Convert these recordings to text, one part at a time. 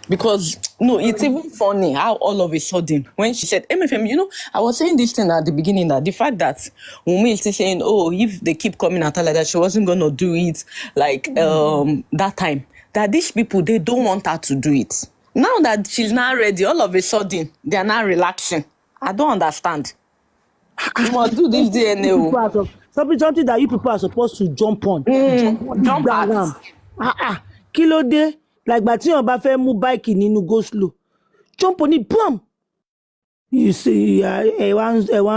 Because no, it's even funny how all of a sudden when she said MFM, I was saying this thing at the beginning that the fact that Wunmi is still saying, oh, if they keep coming at her like that, she wasn't gonna do it like that time. That these people, they don't want her to do it. Now that she's now ready, all of a sudden they are now relaxing. I don't understand. You must do this DNA. Something that you people are supposed to jump on. Jump at. Kí ló dé? Like gbà tí wọ́n bá fẹ́ mú bike nínú go slow. Jump on it, boom. You see, ẹ wá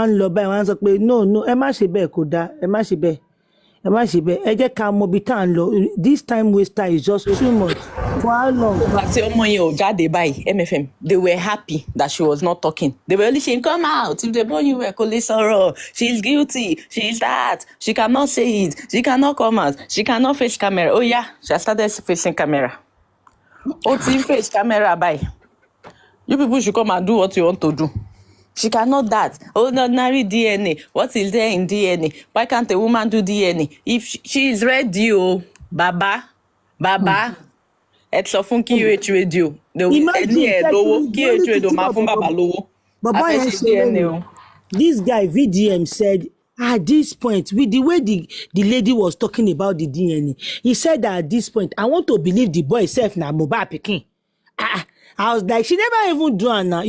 ń lọ báyìí, ẹ wá ń sọ pé no, ẹ má ṣe bẹ́ẹ̀ kò dáa, ẹ má ṣe bẹ́ẹ̀. Ẹ jẹ́ ká mọ ibi tá à ń lọ. This time waster is just too much. For how long? Àti ọmọ yẹn ò jáde báyìí, MFM, they were happy that she was not talking. They were only saying, come out, if they born you kò lè sọ̀rọ̀, she's guilty, she's that, she cannot say it, she cannot come out, she cannot face camera. Oh yeah, she has started facing camera. Ó ti face camera báyìí. You people should come and do what you want to do. She cannot that. Ordinary DNA. What is there in DNA? Why can't a woman do DNA? If she is ready, Baba, ẹ sọ fún QH radio. QH radio máa fún bàbá lówó. Baba yẹn ṣe this guy VDM said at this point, with the way the lady was talking about the DNA, he said that at this point, I want to believe the boy self na Mohbad pikin. I was like, she never even do it now,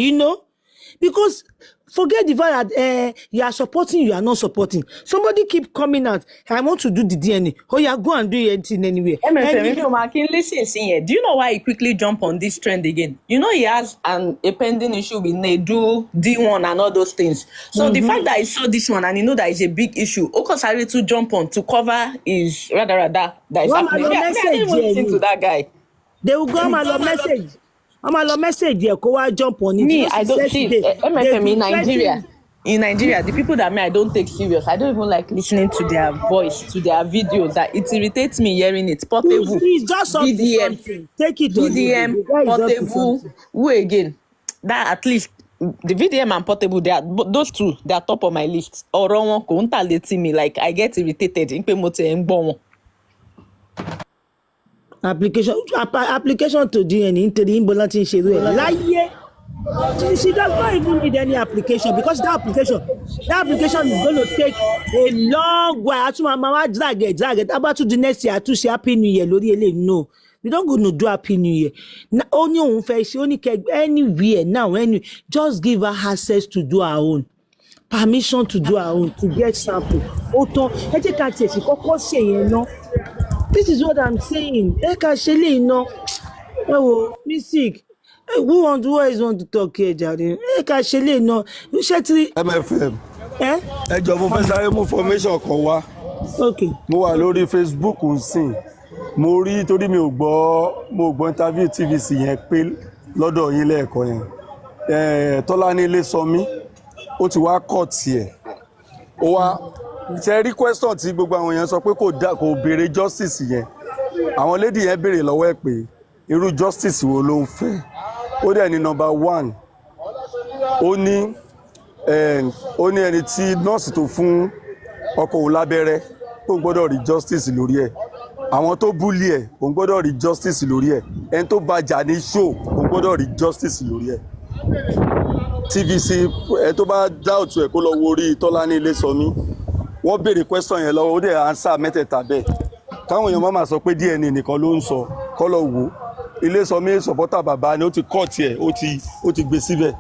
because forget the fact that you are supporting, you are not supporting. Somebody keep coming out, I want to do the DNA. Oh yeah, go and do anything anyway. Listen, do you know why he quickly jumped on this trend again? He has a pending issue with Nedu, D1 and all those things. So the fact that he saw this one and he know that it's a big issue, Okosari to jump on to cover his rather that is happening. I didn't even listen to that guy. They will go on my message. I'm a message here. Go jump on it. Me, I don't see MFM in Nigeria. In Nigeria, the people that I don't take serious. I don't even like listening to their voice, to their videos. That it irritates me hearing it. Portable, it's just VDM. Take it. VDM, Portable. Who again? That at least the VDM and Portable. They are those two. They are top of my list. Or wrong one, me like I get irritated. Application to DNA into the imbalance she does not even need any application, because that application is going to take a long while. Drag it. About to the next year to say Happy New Year. No, we don't go to do Happy New Year. Only on face, only anywhere now. Just give her access to do her own. Permission to do her own, to get sample. This is what I'm saying. Music. Who always want to talk here, Jade? MFM. Ẹ jọ̀ọ́ mo fẹ́ sáré mú information kan wá. Okay. Mo wà lórí Facebook nsìn. Mo rí torí mo gbọ́ interview TVC yẹn pé lọ́dọ̀ yín lẹ́ẹ̀kan yẹn. Tọ́lání Ilésọmí ó ti wá court ẹ̀. Ó wá ṣe rí question tí gbogbo àwọn èèyàn sọ pé kò béèrè justice yẹn. Àwọn lady yẹn béèrè lọ́wọ́ ẹ̀ pé irú justice wo ló ń fẹ́. Ó dẹ̀ ní number 1. Ó ní ẹni tí nọ́ọ̀sì tó fún ọkọ òun lábẹ́rẹ́ tó gbọ́dọ̀ rí justice lórí ẹ̀. Àwọn tó búlì ẹ̀ òun gbọ́dọ̀ rí justice lórí ẹ̀. Ẹni tó bàjà ní show òun gbọ́dọ̀ rí justice lórí ẹ̀. TVC ẹ tó bá doubt ẹ̀ kó lọ wo orí Tọ́lání Ilésọmí. Wọ́n béèrè question yẹn lọ́wọ́ ó dẹ̀ answer mẹ́tẹ̀ẹ̀ta bẹ́ẹ̀. Káwọn èèyàn máa sọ pé DNA nìkan ló ń sọ kọ́ lọ wò. Ilésọmí supporter bàbá ni ó ti court ẹ̀ ó ti gbé síbẹ̀.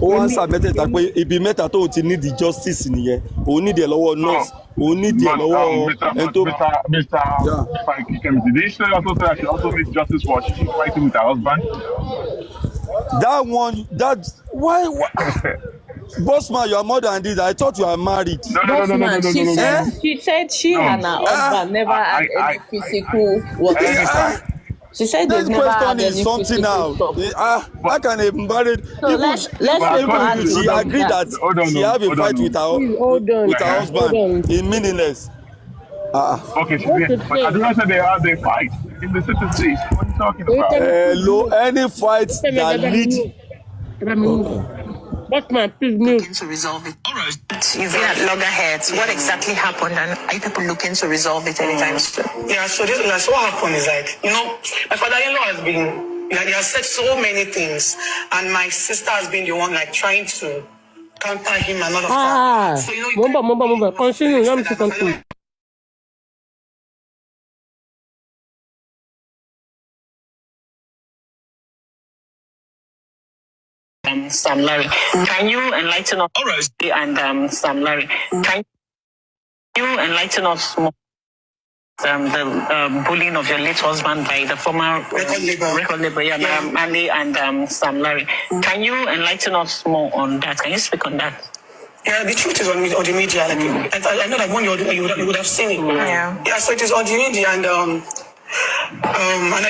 Ó wá answer mẹ́tẹ̀ẹ̀ta pé ibi mẹ́ta tó ti need the justice nìyẹn. Òun need ẹ̀ lọ́wọ́ nurse. Òun need ẹ̀ lọ́wọ́ ẹni tó. Mr. Did you say also that she also needs justice for she fighting with her husband? Why? Bossman, you are more than this. I thought you are married. No. She said she and her husband never had any physical whatever. She said they've never had any physical stuff. How can a married? So let's she agreed that she have a fight with her husband in meaningless. Okay, but I don't know they have a fight in the city state. What are you talking about? Any fight that lead. Bossman, please move. To resolve it. All right. You've been at loggerheads. What exactly happened, and are you people looking to resolve it anytime soon? Yeah, so what happened is like, my father-in-law has been Like, he has said so many things, and my sister has been the one like trying to counter him and all of that. So Mumba. Continue. Let me see something. Sam Larry, can you enlighten us? All right. And Sam Larry, can you enlighten us more? The bullying of your late husband by the former record label, Mali and Sam Larry. Can you enlighten us more on that? Can you speak on that? Yeah, the truth is on the media. Like, I know that one you would have seen it. Yeah, so it is on the media, and I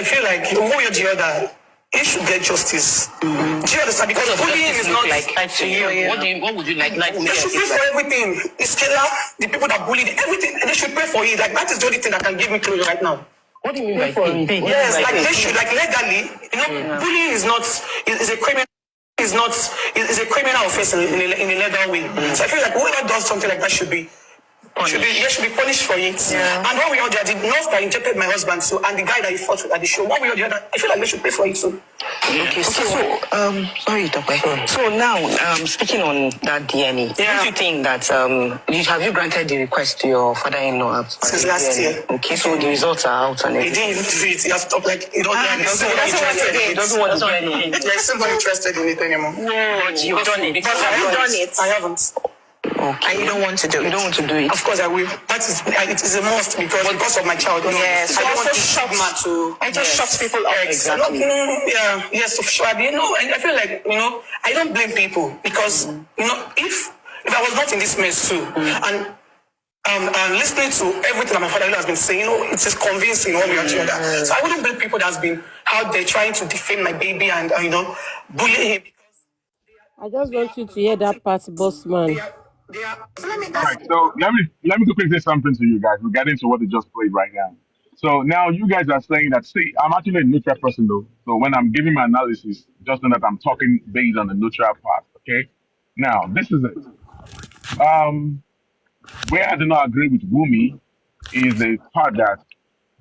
feel like one way or the other, he should get justice. Do you understand? Because bullying is not like to you. What would you like? They should pay for everything. Iskela, the people that bullied, everything. They should pay for it. Like, that is the only thing that can give me closure right now. What do you mean by pay? Yes, like they should, like, legally. Bullying is not is a criminal. Is a criminal offense in a legal way. So I feel like whoever does something like that should be punished for it. Yeah. And one way or the other, the nurse that injected my husband, and the guy that he fought with at the show, one way or the other, I feel like they should pay for it too. Okay, so sorry, Doctor. So now, speaking on that DNA, don't you think that have you granted the request to your father-in-law since last year? Okay, so the results are out and everything. He didn't even do it. He has stopped, like, he doesn't want to do anything. He's still not interested in it anymore. No, you've done it. Because I haven't. Okay. And you don't want to do it? You don't want to do it? Of course I will. It is a must because of my child. Yes. So I don't want to shock man I just shut people up. Exactly. Yes, for sure. I feel like, I don't blame people because, if I was not in this mess too, and listening to everything that my father has been saying, it is convincing one way or the other. So I wouldn't blame people that's been out there trying to defame my baby and, bully him. I just want you to hear that part, boss man. Right, so let me quickly say something to you guys regarding to what they just played right now. So now you guys are saying that, see, I'm actually a neutral person though. So when I'm giving my analysis, just know that I'm talking based on the neutral part. Okay. Now this is it. Where I do not agree with Wumi is the part that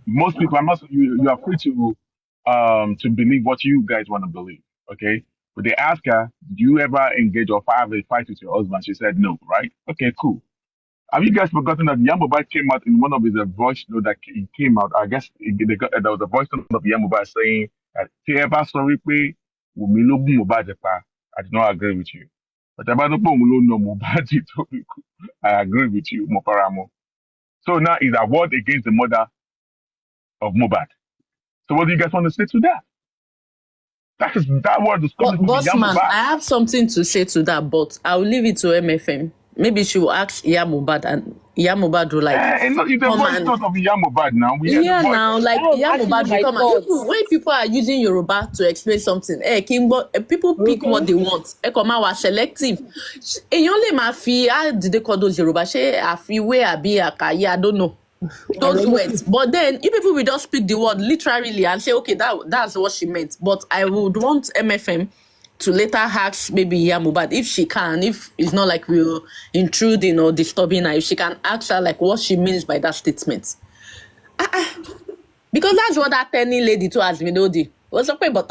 most people you are free to believe what you guys want to believe. Okay. But they ask her, do you ever engage or have a fight with your husband? She said no, right? Okay, cool. Have you guys forgotten that Mohbad came out in one of his voice notes that he came out? I guess there was a voice note of Mohbad saying that, I do not agree with you. But I agree with you, Moparamo. So now is a word against the mother of Mohbad. So what do you guys want to say to that? That word is coming from Bossman, I have something to say to that, but I'll leave it to MFM. Maybe she will ask Mohbad, and Mohbad will like. It's a voice note of Mohbad now. Mohbad will come and when people are using Yoruba to explain something, people pick what they want. Was selective. Èèyàn lè máa fi how did they call those Yoruba? Ṣé àfiwé àbí àkàyé? I don't know. Those words, but then if people will just speak the word literally and say, okay, that's what she meant. But I would want MFM to later ask maybe Mohbad if she can, if it's not like we're intruding or disturbing her, if she can ask her like what she means by that statement. Because that's what that tiny lady to ask me was okay, but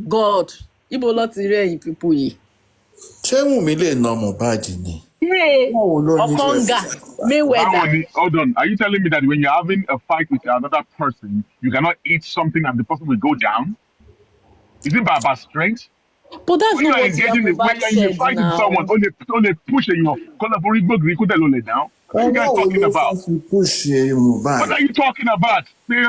God, ibo lo ti re people yi. Ṣé Wùmí lè na Mohbad ni? Okonga, Mayweather. Hold on. Are you telling me that when you're having a fight with another person, you cannot eat something and the person will go down? Is it by strength? But that's when not you're what engaging when you're fighting someone, only push you down. What are you guys talking about? What are you talking about? Mommy,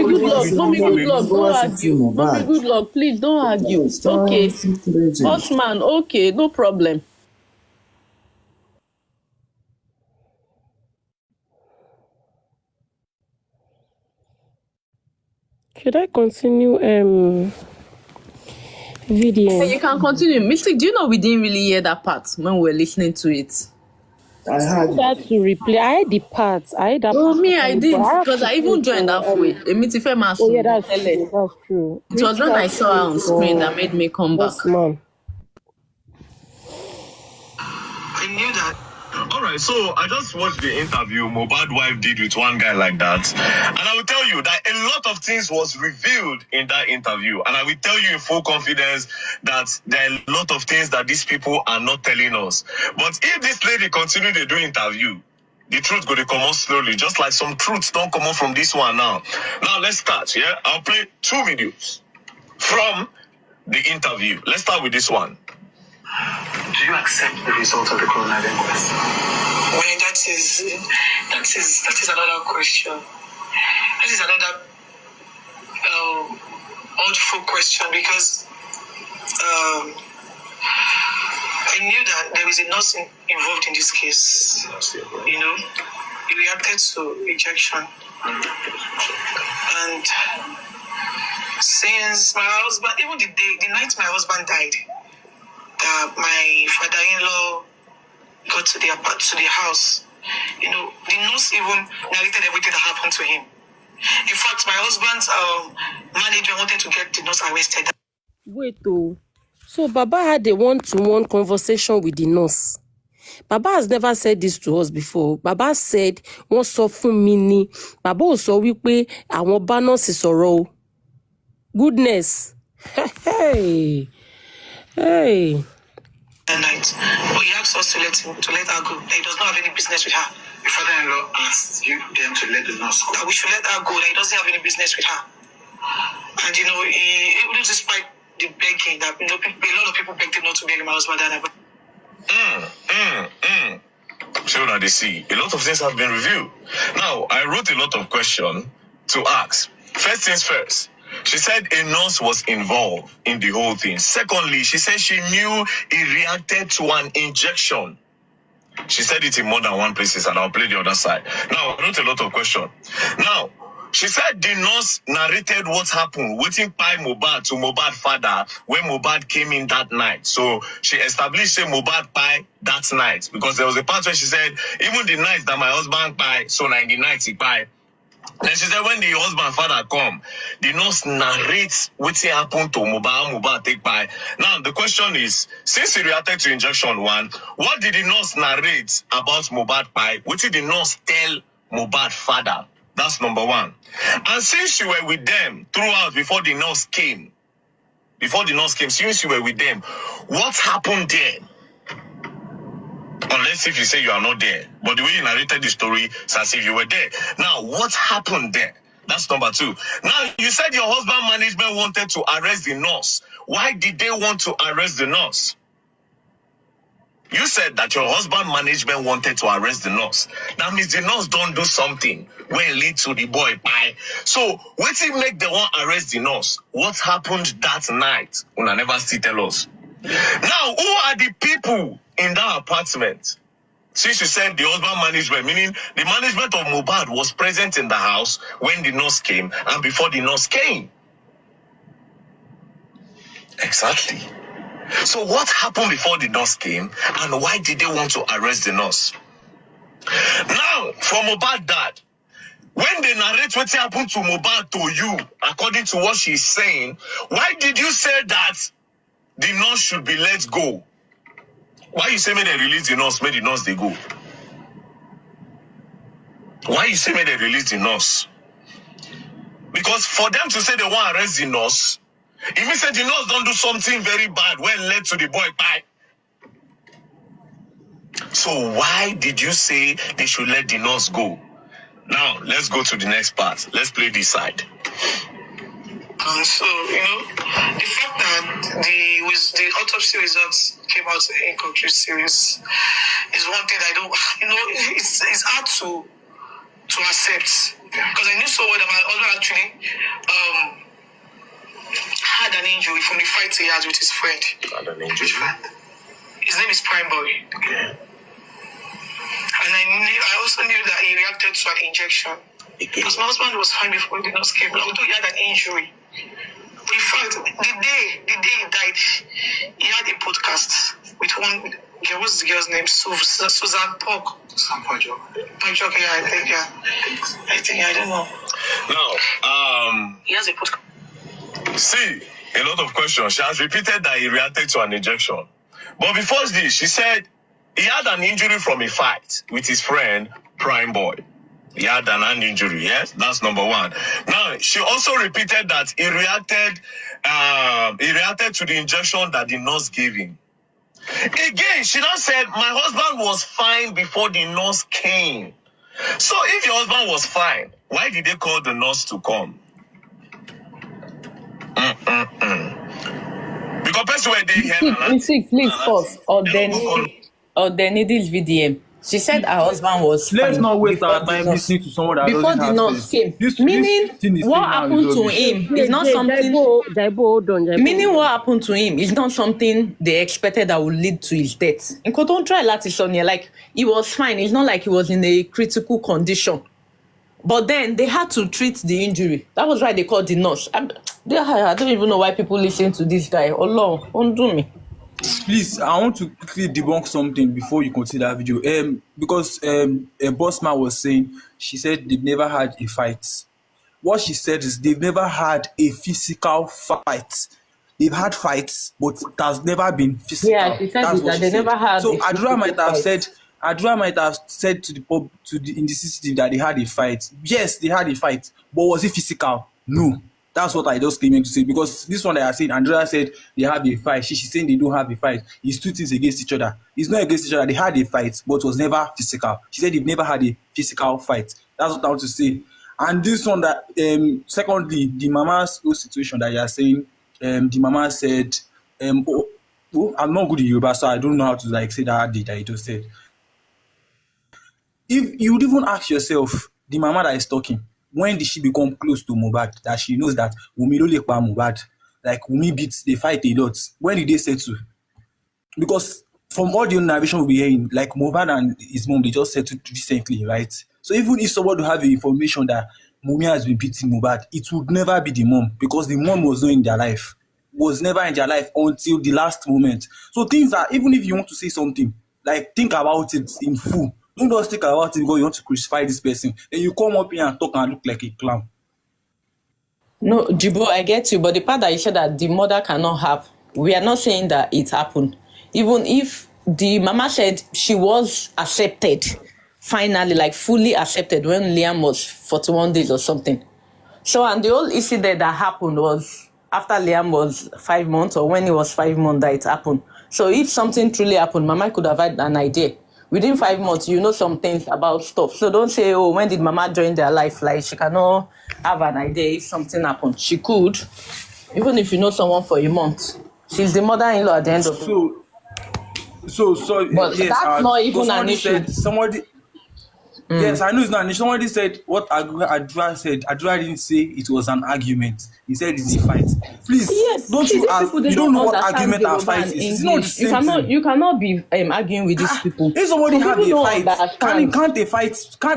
good luck. Don't argue. Mommy, good luck. Please don't argue. Okay. Bossman, okay, no problem. Should I continue video? You can continue. Mystic, do you know we didn't really hear that part when we were listening to it? I had that to replay. I had the parts. I had that. Oh, me, I did because I even joined halfway. Oh yeah, that's true. It was when I saw her on screen that made me come back. Man. I knew that All right, so I just watched the interview Mohbad wife did with one guy like that, and I will tell you that a lot of things was revealed in that interview, and I will tell you in full confidence that there are a lot of things that these people are not telling us. But if this lady continue to do interview, the truth going to come out slowly, just like some truths don't come out from this one now. Now let's start. Yeah, I'll play 2 videos from the interview. Let's start with this one. Do you accept the result of the coroner inquest? Well, that is another question. That is another oddful question because I knew that there was a nurse involved in this case. You know, he reacted to rejection, and since my husband, even the night my husband died. My father-in-law got to the house. You know, the nurse even narrated everything that happened to him. In fact, my husband's manager wanted to get the nurse arrested. Wait, oh. So Baba had a one-to-one conversation with the nurse. Baba has never said this to us before. Baba said, wọ́n sọ fún mi ni. Baba ò sọ wípé àwọn bá nọ́ọ̀sì sọ̀rọ̀ o. Goodness. Hey. That night, but he asked us to let her go. That he does not have any business with her. Your father-in-law asked you them to let the nurse go. That we should let her go. That he doesn't have any business with her. And you know, even despite the begging, that you know, a lot of people begged him not to bury my husband. Sure that they see. A lot of things have been revealed. Now, I wrote a lot of questions to ask. First things first. She said a nurse was involved in the whole thing. Secondly, she said she knew he reacted to an injection. She said it in more than one places, and I'll play the other side. Now, I wrote a lot of questions. Now, she said the nurse narrated what happened, waiting by Mohbad to Mohbad father when Mohbad came in that night. So she established Mohbad by that night because there was a part where she said, even the night that my husband by, so 90 nights he by. Then she said when the husband father come, the nurse narrates what happened to Mohbad take by. Now the question is, since he reacted to injection 1, what did the nurse narrate about Mohbad by? What did the nurse tell Mohbad father? That's number 1. And since you were with them throughout before the nurse came, since you were with them, what happened there? Unless if you say you are not there. But the way you narrated the story, it's as if you were there. Now, what happened there? That's number 2. Now, you said your husband management wanted to arrest the nurse. Why did they want to arrest the nurse? You said that your husband management wanted to arrest the nurse. That means the nurse don't do something when it leads to the boy pie. So, what if make the one arrest the nurse? What happened that night? Una never still tell us. Now, who are the people in that apartment? Since you said the husband management, meaning the management of Mohbad was present in the house when the nurse came and before the nurse came. Exactly. So what happened before the nurse came and why did they want to arrest the nurse? Now, for Mohbad dad, when they narrate what happened to Mohbad to you, according to what she's saying, why did you say that the nurse should be let go? Why you say may they release the nurse, may the nurse they go? Why you say may they release the nurse? Because for them to say they want to arrest the nurse, it means that the nurse don't do something very bad when led to the boy pie. So why did you say they should let the nurse go? Now, let's go to the next part. Let's play this side. So, you know, the fact that the autopsy results came out inconclusive is one thing I don't, you know, it's hard to accept. Because I knew so well that my husband actually had an injury from the fight he had with his friend. Had an injury? His name is Prime Boy. Okay. And I also knew that he reacted to an injection. Because my husband was fine before the nurse came, although he had an injury. In fact, the day he died, he had a podcast with one girl. What's the girl's name? Susan Pog. Pajok. Pajok, yeah, I think, I don't know. Now, he has a podcast. See, a lot of questions. She has repeated that he reacted to an injection. But before this, she said he had an injury from a fight with his friend, Prime Boy. He had an hand injury, yes? That's number one. Now, she also repeated that he reacted to the injection that the nurse gave him. Again, she now said, my husband was fine before the nurse came. So if your husband was fine, why did they call the nurse to come? Because person where they Please pause. Or then needles VDM. She said her husband was Let's fine not waste before our the time nurse, listening to someone that before doesn't the have nurse sense. came. This Meaning, thing is what saying now is happened to rubbish. him is not something. Jaibo, hold on. Meaning, what happened to him is not something they expected that would lead to his death. In Cotton try láti sọ nìyẹn, like he was fine. It's not like he was in a critical condition. But then they had to treat the injury. That was why they called the nurse. I don't even know why people listen to this guy. Oh Lord, don't do me. Please, I want to quickly debunk something before you continue that video. Because a boss man was saying, she said they've never had a fight. What she said is they've never had a physical fight. They've had fights, but it has never been physical. Yeah, she said That's that what she they said. never had So a physical Adura might have fight. said, to the pub, in the CCTV that they had a fight. Yes, they had a fight, but was it physical? No. That's what I just came in to say, because this one that I said, Andrea said they have a fight. She's saying they don't have a fight. It's two things against each other. It's not against each other. They had a fight, but it was never physical. She said they've never had a physical fight. That's what I want to say. And this one that, secondly, the mama's whole situation that you are saying, the mama said, I'm not good in Yoruba, so I don't know how to say that you just said. If you would even ask yourself, the mama that is talking, when did she become close to Mohbad, that she knows that Wunmi no le pa Mohbad, like Wunmi beats, they fight a lot. When did they settle? Because from all the narration we'll be hearing, like Mohbad and his mom, they just settled recently, right? So even if someone would have the information that Wunmi has been beating Mohbad, it would never be the mom, because the mom was not in their life, was never in their life until the last moment. So things are, even if you want to say something, like think about it in full. Don't just think about it because you want to crucify this person. Then you come up here and talk and look like a clown. No, Jibo, I get you, but the part that you said that the mother cannot have, we are not saying that it happened. Even if the mama said she was accepted, finally, like fully accepted when Liam was 41 days or something. So, and the whole issue there that happened was after Liam was 5 months, or when he was 5 months that it happened. So if something truly happened, mama could have had an idea. Within 5 months, you know some things about stuff. So don't say, oh, when did mama join their life? Like, she cannot have an idea if something happened. She could, even if you know someone for a month. She's the mother-in-law at the end of the day. But Yes, that's not even an somebody issue. said, yes, I know it's not an issue. Somebody said what Adura said. Adura didn't say it was an argument. He said it's a fight. Please, Yes, don't see, you these ask, people, they you don't know what understand argument or Yoruba fight and is. It's not the English. same thing. You cannot be arguing with these people. If somebody Some have people a don't fight, understand. can't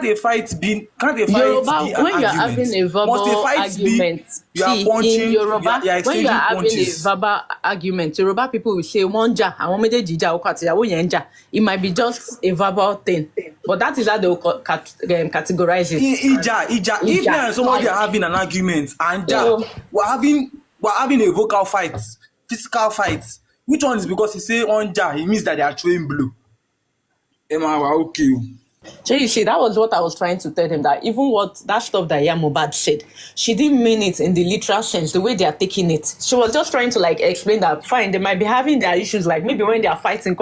a fight be Yoruba, an when you are argument? having a Must verbal a fight argument, be you are see, punching, in Yoruba, you are when you are exchanging having punches? a verbal argument, Yoruba people will say, "Wọ́n jà, àwọn méjèèjì jà, ọkọ àti ìyàwó yẹn ń jà." It might be just a verbal thing, but that is how they will categorize it. Ija. If me and somebody are having an argument and we're having a vocal fight, physical fight. Which one is because he say on ja, it means that they are throwing blue. Emma, okay. So you see, that was what I was trying to tell him, that even what that stuff that Mohbad said, she didn't mean it in the literal sense, the way they are taking it. She was just trying to explain that fine, they might be having their issues, like maybe when they are fighting,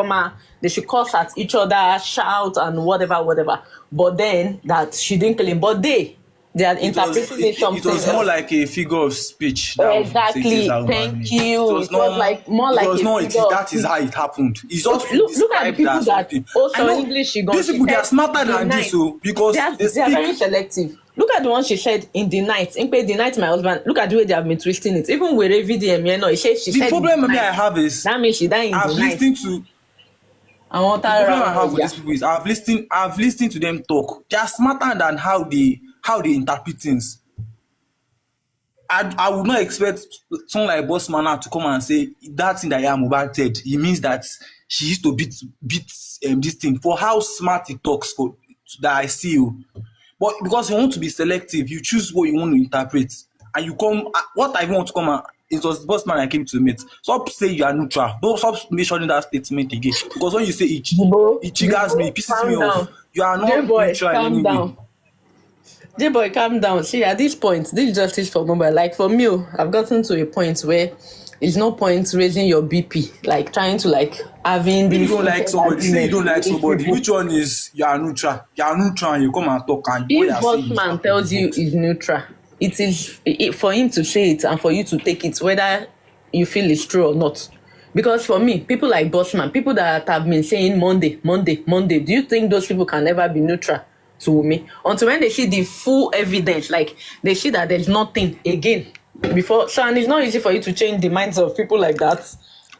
they should curse at each other, shout and whatever. But then that she didn't kill him. But they are interpreting it something. It was more like a figure of speech. Exactly. Thank you. It was like more like a figure of that is how it happened. It's just look at the people that also English. These people, they are smarter than this, because they are very selective. Look at the one she said in the night. In the night, my husband. Look at the way they have been twisting it. Even with VDM, she said. The problem I have is that means she died in the night. The problem I have with these people is I've listened to them talk. They are smarter than how they interpret things. I would not expect someone like Boss Mana to come and say that thing that Mohbad said. It means that she used to beat this thing, for how smart he talks, for that I see you. But because you want to be selective, you choose what you want to interpret, and you come. What I want to come it was the boss man I came to meet. Stop saying you are neutral. Don't stop mentioning that statement again. Because when you say it triggers me, it pisses me Calm off. down. You are not J-boy, neutral in calm any way. down. J-boy, calm down. See, at this point, this justice for Mohbad, like for me, I've gotten to a point where it's no point raising your BP, like trying to like having When you this don't like somebody, say you argument don't like with somebody. people. Which one is you are neutral? You are neutral and you come and talk and what you If are saying is bossman out of the tells you box. is neutral, it is for him to say it and for you to take it, whether you feel it's true or not. Because for me, people like bossman, people that have been saying Monday, Monday, Monday, do you think those people can never be neutral to me? Until when they see the full evidence, like they see that there's nothing again before. So, and it's not easy for you to change the minds of people like that.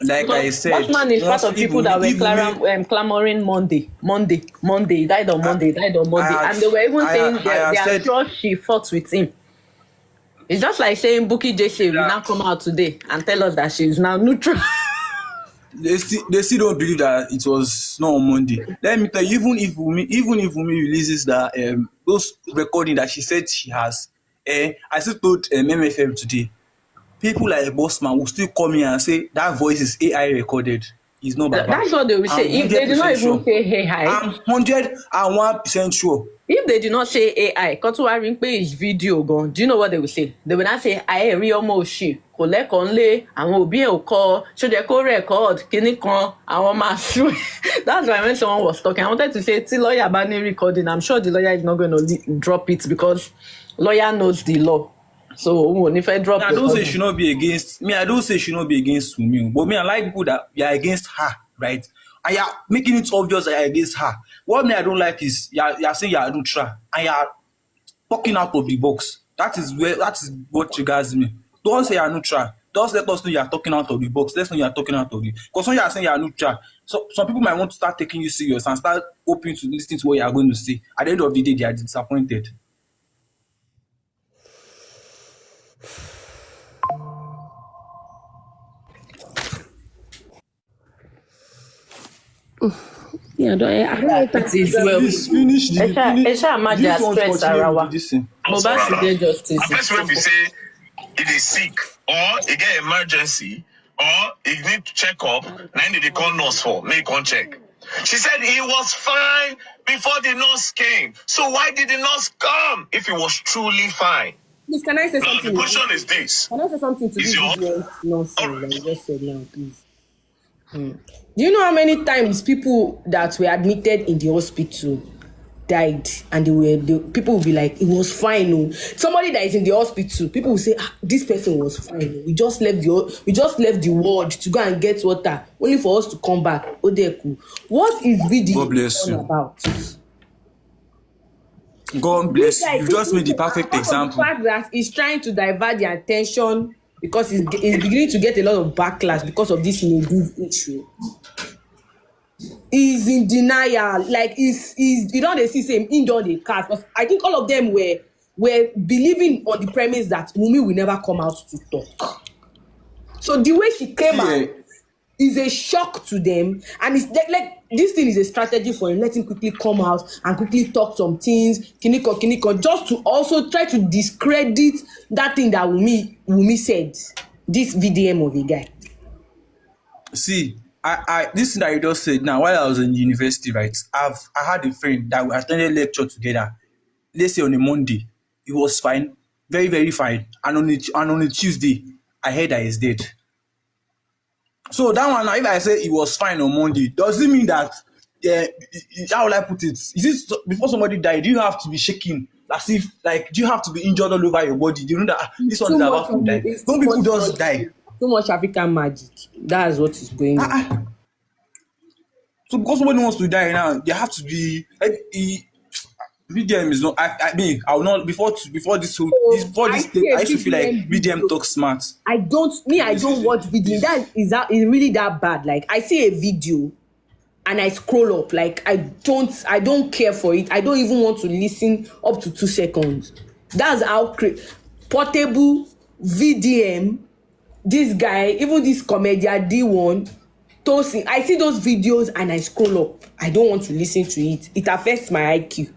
Like I Because said, Bossman is part once of people that were if we clamoring Monday, Monday, Monday. He died on I, Monday, he died on Monday. And they were even saying I they have are said sure she fought with him. It's just like saying Buki Jesse will now that come out today and tell us that she's now neutral. they still don't believe that it was not on Monday. Let me tell you, even if Wunmi releases that those recording that she said she has, I still told MFM today, people like Bossman will still come here and say that voice is AI recorded. It's not Baba. That's what they will say. I'm If they hundred do not percent even sure. say hey hi, I'm 101% sure. if they do not say AI, Kotuwarin pé is video gone. Do you know what they will say? They will not say ayé rí ọmọ òṣì kò lẹ́kọ̀ọ́ ńlé àwọn òbí ẹ̀ ò kọ́ ṣó jẹ́ kó record kíní kan àwọn máa sue. That's why when someone was talking, I wanted to say tí lawyer bá ní recording, I'm sure the lawyer is not going to drop it because lawyer knows the law. So òun ò ní fẹ́ drop I don't say recording. she should not be against me. I don't say she should not be against Wunmi, but me, I like people that you are against her, right? And you are making it obvious that you are against her. What me I don't like is you are saying you are neutral and you are talking out of the box. That is what triggers me. Don't say you are neutral. Just let us know you are talking out of the box. Let's know you are talking out of the. Because when you are saying you are neutral, so some people might want to start taking you serious and start hoping to listen to what you are going to say. At the end of the day, they are disappointed. Yeah, I don't know. It is well. Please finish the Ẹ ṣáà má Do jẹ́ you want to stress continue ara with wa. this thing? Mohbad should get justice. A person will be say if they sick or they get emergency or if need check up, then they call nurse for make one check. She said he was fine before the nurse came. So why did the nurse come if he was truly fine? Please, can I say Now something? the question is this: Can I say something to is this your video nonsense that you just said now, please? Do you know how many times people that were admitted in the hospital died and people will be like, it was fine. Oh. Somebody that is in the hospital, people will say, this person was fine. We just left the ward to go and get water, only for us to come back. Odeku. What is video God bless you. about? God bless you. You just made the perfect example. The fact that he's trying to divert the attention because he's beginning to get a lot of backlash because of this issue. He's in denial. Like he's you know they see same in the cast. But I think all of them were believing on the premise that Wunmi will never come out to talk. So the way she came out is a shock to them, and it's like this thing is a strategy for him. Let him quickly come out and quickly talk some things, kiniko, just to also try to discredit that thing that Wunmi said. This VDM of a guy. See, I this thing that you just said now, while I was in university, right? I had a friend that we attended lecture together. Let's say on a Monday, he was fine, very, very fine. And on a Tuesday, I heard that he's dead. So that one, if I say he was fine on Monday, does it mean that how will I put it? Is it before somebody died, do you have to be shaking? As if do you have to be injured all over your body? Do you know that this one is about to die? Some people just die. Too much African magic. That's what is going on. So because somebody wants to die now, they have to be VDM is not. I mean, I will not before this I used to feel like VDM talks smart. I don't watch video. That is really that bad. Like I see a video and I scroll up. Like I don't care for it. I don't even want to listen up to 2 seconds. That's how portable VDM. This guy, even this comedian D1, Tosin, I see those videos and I scroll up. I don't want to listen to it. It affects my IQ.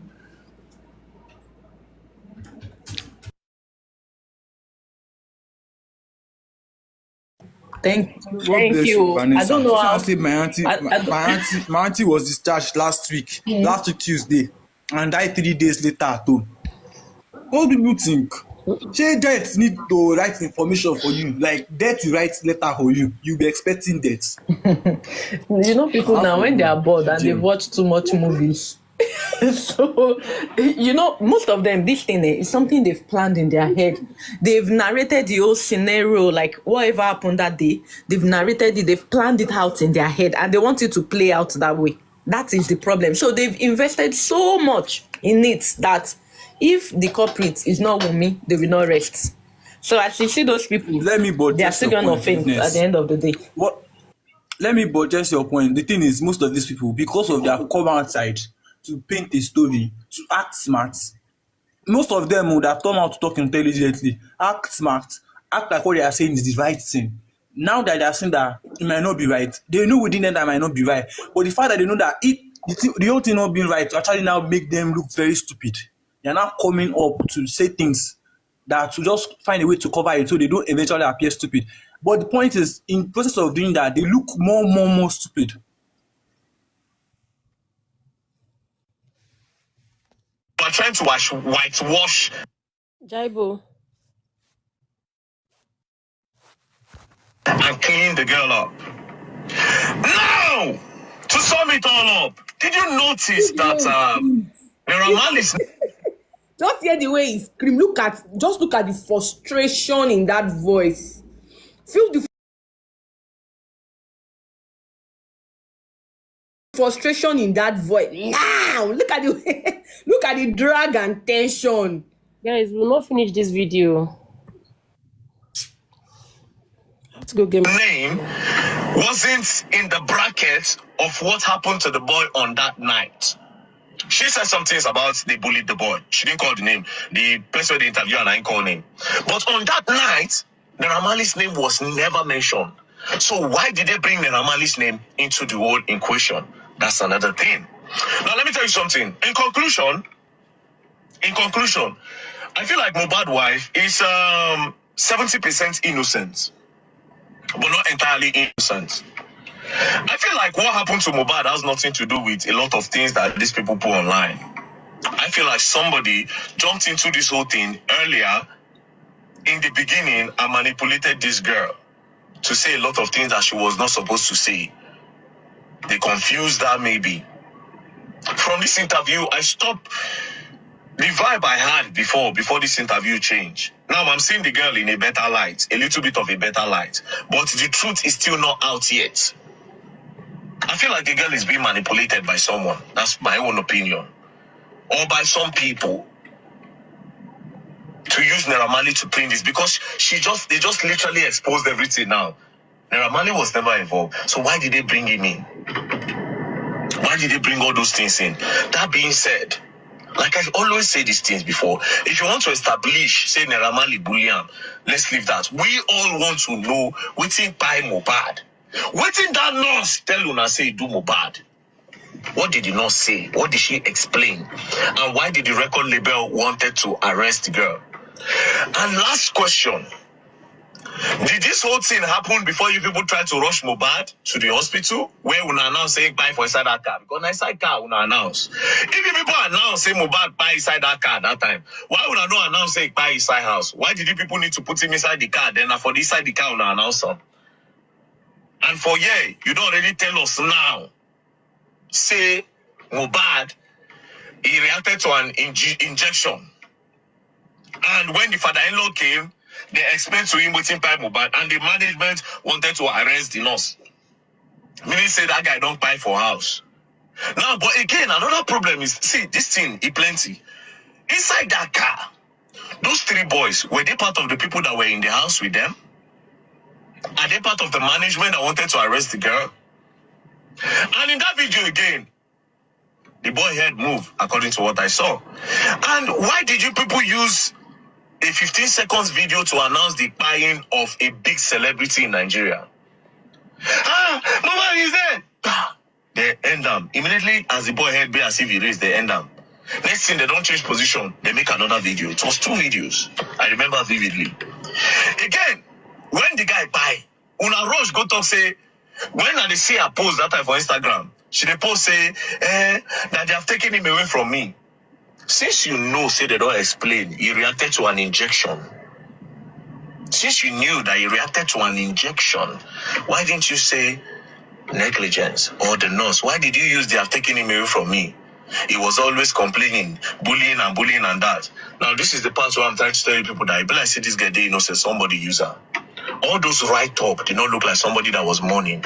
Thank, God thank bless you, you. I Vanessa. don't know So I how. say my auntie, I don't, my auntie was discharged last week Tuesday, and died 3 days later at home. What do people think? Shey death need to write information for you, like death will write letter for you. You be expecting death. you know, people How now for when they you, are bored and they've VDM. watched too much movies. So, you know, most of them, this thing is something they've planned in their head. They've narrated the whole scenario, like whatever happened that day. They've narrated it, they've planned it out in their head, and they want it to play out that way. That is the problem. So they've invested so much in it that if the culprit is not Wunmi, they will not rest. So as you see those people, Let me they are buttress still your going to point, faint at the witness. end of the day. What? Let me buttress your point. The thing is, most of these people, because of their come outside to paint a story, to act smart, most of them would have come out to talk intelligently, act smart, act like what they are saying is the right thing. Now that they are saying that it might not be right, they know within them that it might not be right. But the fact that they know that the whole thing not being right to actually now make them look very stupid. They are now coming up to say things that to just find a way to cover it so they don't eventually appear stupid. But the point is, in the process of doing that, they look more stupid. We're trying to whitewash Jaibo. and clean the girl up. Now, to sum it all up, did you notice that Neramal Just hear the way he scream. Just look at the frustration in that voice. Feel the frustration in that voice. Now, look at the drag and tension. Guys, we'll not finish this video. Let's go get name wasn't in the bracket of what happened to the boy on that night. She said some things about they bullied the boy. She didn't call the name. The person they interviewed and I didn't call name. But on that night, Neramali's name was never mentioned. So why did they bring Neramali's name into the whole in question? That's another thing. Now let me tell you something. In conclusion, I feel like Mohbad's wife is 70% innocent, but not entirely innocent. I feel like what happened to Mohbad has nothing to do with a lot of things that these people put online. I feel like somebody jumped into this whole thing earlier in the beginning and manipulated this girl to say a lot of things that she was not supposed to say. They confused her maybe. From this interview, I stopped the vibe I had before this interview changed. Now I'm seeing the girl in a better light, a little bit of a better light. But the truth is still not out yet. I feel like the girl is being manipulated by someone. That's my own opinion. Or by some people to use Neramali to print this because they just literally exposed everything now. Neramali was never involved. So why did they bring him in? Why did they bring all those things in? That being said, like I always say these things before, if you want to establish, say Neramali bullion, let's leave that. We all want to know wetin kpai Mohbad. Wetin that nurse tell una say do Mohbad? What did the nurse say? What did she explain? And why did the record label wanted to arrest the girl? And last question. Did this whole thing happen before you people tried to rush Mohbad to the hospital? Where una announce saying buy for inside that car? Because inside car una announce. If you people announce say Mohbad buy inside that car that time, why una not announce say buy inside house? Why did you people need to put him inside the car? Then for the inside the car una announce him? And for you don't already tell us now. Say Mohbad, he reacted to an injection. And when the father-in-law came, they explained to him waiting by Mohbad, and the management wanted to arrest the nurse. Meaning say that guy don't buy for house. Now, but again, another problem is, see, this thing, it plenty. Inside that car, those three boys, were they part of the people that were in the house with them? Are they part of the management that wanted to arrest the girl? And in that video again, the boy head moved, according to what I saw. And why did you people use a 15 seconds video to announce the buying of a big celebrity in Nigeria? Mama is there. They end them. Immediately as the boy head be as if he raised, they end them. Next thing, they don't change position. They make another video. It was 2 videos. I remember vividly. Again, when the guy buy, Una rush go talk say, when I see her post that time for Instagram, she dey post say, that they have taken him away from me. Since you know, say they don't explain, he reacted to an injection. Since you knew that he reacted to an injection, why didn't you say negligence or the nurse? Why did you use they have taken him away from me? He was always complaining, bullying and that. Now, this is the part where I'm trying to tell you people that I like see this guy, they innocent, somebody user. All those write-up did not look like somebody that was mourning.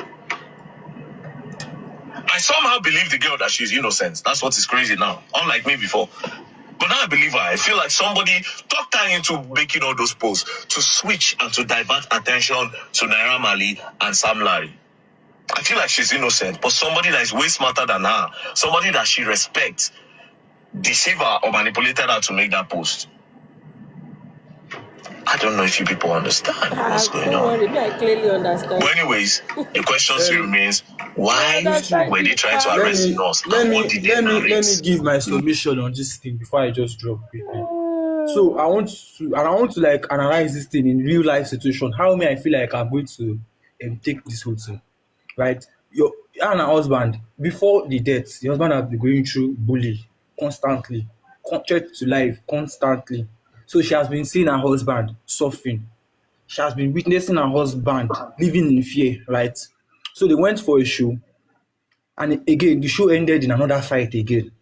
I somehow believe the girl that she's innocent. That's what is crazy now. Unlike me before. But now I believe her. I feel like somebody talked her into making all those posts to switch and to divert attention to Naira Marley and Sam Larry. I feel like she's innocent, but somebody that is way smarter than her, somebody that she respects, deceived her or manipulated her to make that post. I don't know if you people understand what's going on. I clearly understand. But anyways, the question still remains, why were they trying to arrest us? Let What did they me narrate? give my submission on this thing before I just drop quickly. So I want to like analyze this thing in real life situation. How may I feel like I'm going to take this whole thing, right? Your and her husband, before the death, the husband has been going through bully constantly, threat to life constantly. So she has been seeing her husband suffering. She has been witnessing her husband living in fear, right? So they went for a show, and again, the show ended in another fight again.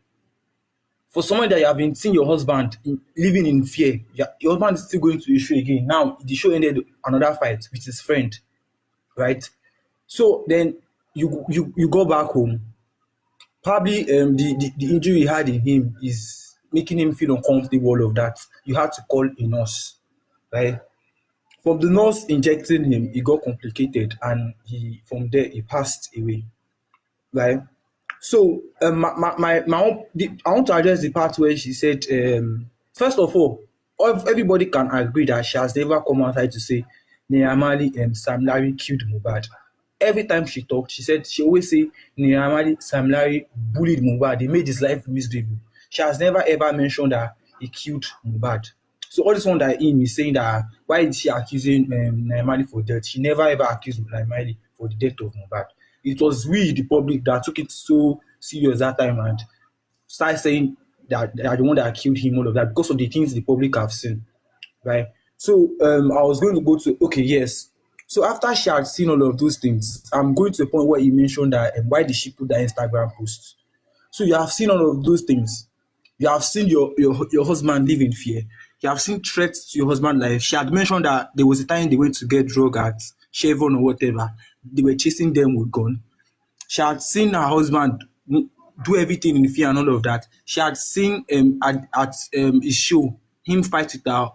For someone that you have been seeing your husband living in fear, your husband is still going to the show again. Now, the show ended another fight with his friend, right? So then you go back home. Probably the injury he had in him is making him feel uncomfortable, all of that. You had to call a nurse, right? From the nurse injecting him, it got complicated, and from there he passed away, right? So I want to address the part where she said, first of all, everybody can agree that she has never come outside to say Naira Marley and Sam Larry killed Mohbad. Every time she talked, she always say Naira Marley, Sam Larry bullied Mohbad. They made his life miserable. She has never ever mentioned that he killed Mohbad. So all this one that in is saying that why is she accusing Naira Marley for death? She never ever accused Naira Marley for the death of Mohbad. It was we, the public, that took it so serious that time and started saying that they are the one that killed him, all of that, because of the things the public have seen, right? So I was going to go to, okay, yes. So after she had seen all of those things, I'm going to the point where you mentioned that why did she put that Instagram post? So you have seen all of those things. You have seen your husband live in fear. You have seen threats to your husband's life. She had mentioned that there was a time they went to get drug at Chevron or whatever. They were chasing them with gun. She had seen her husband do everything in fear and all of that. She had seen at his show him fight with a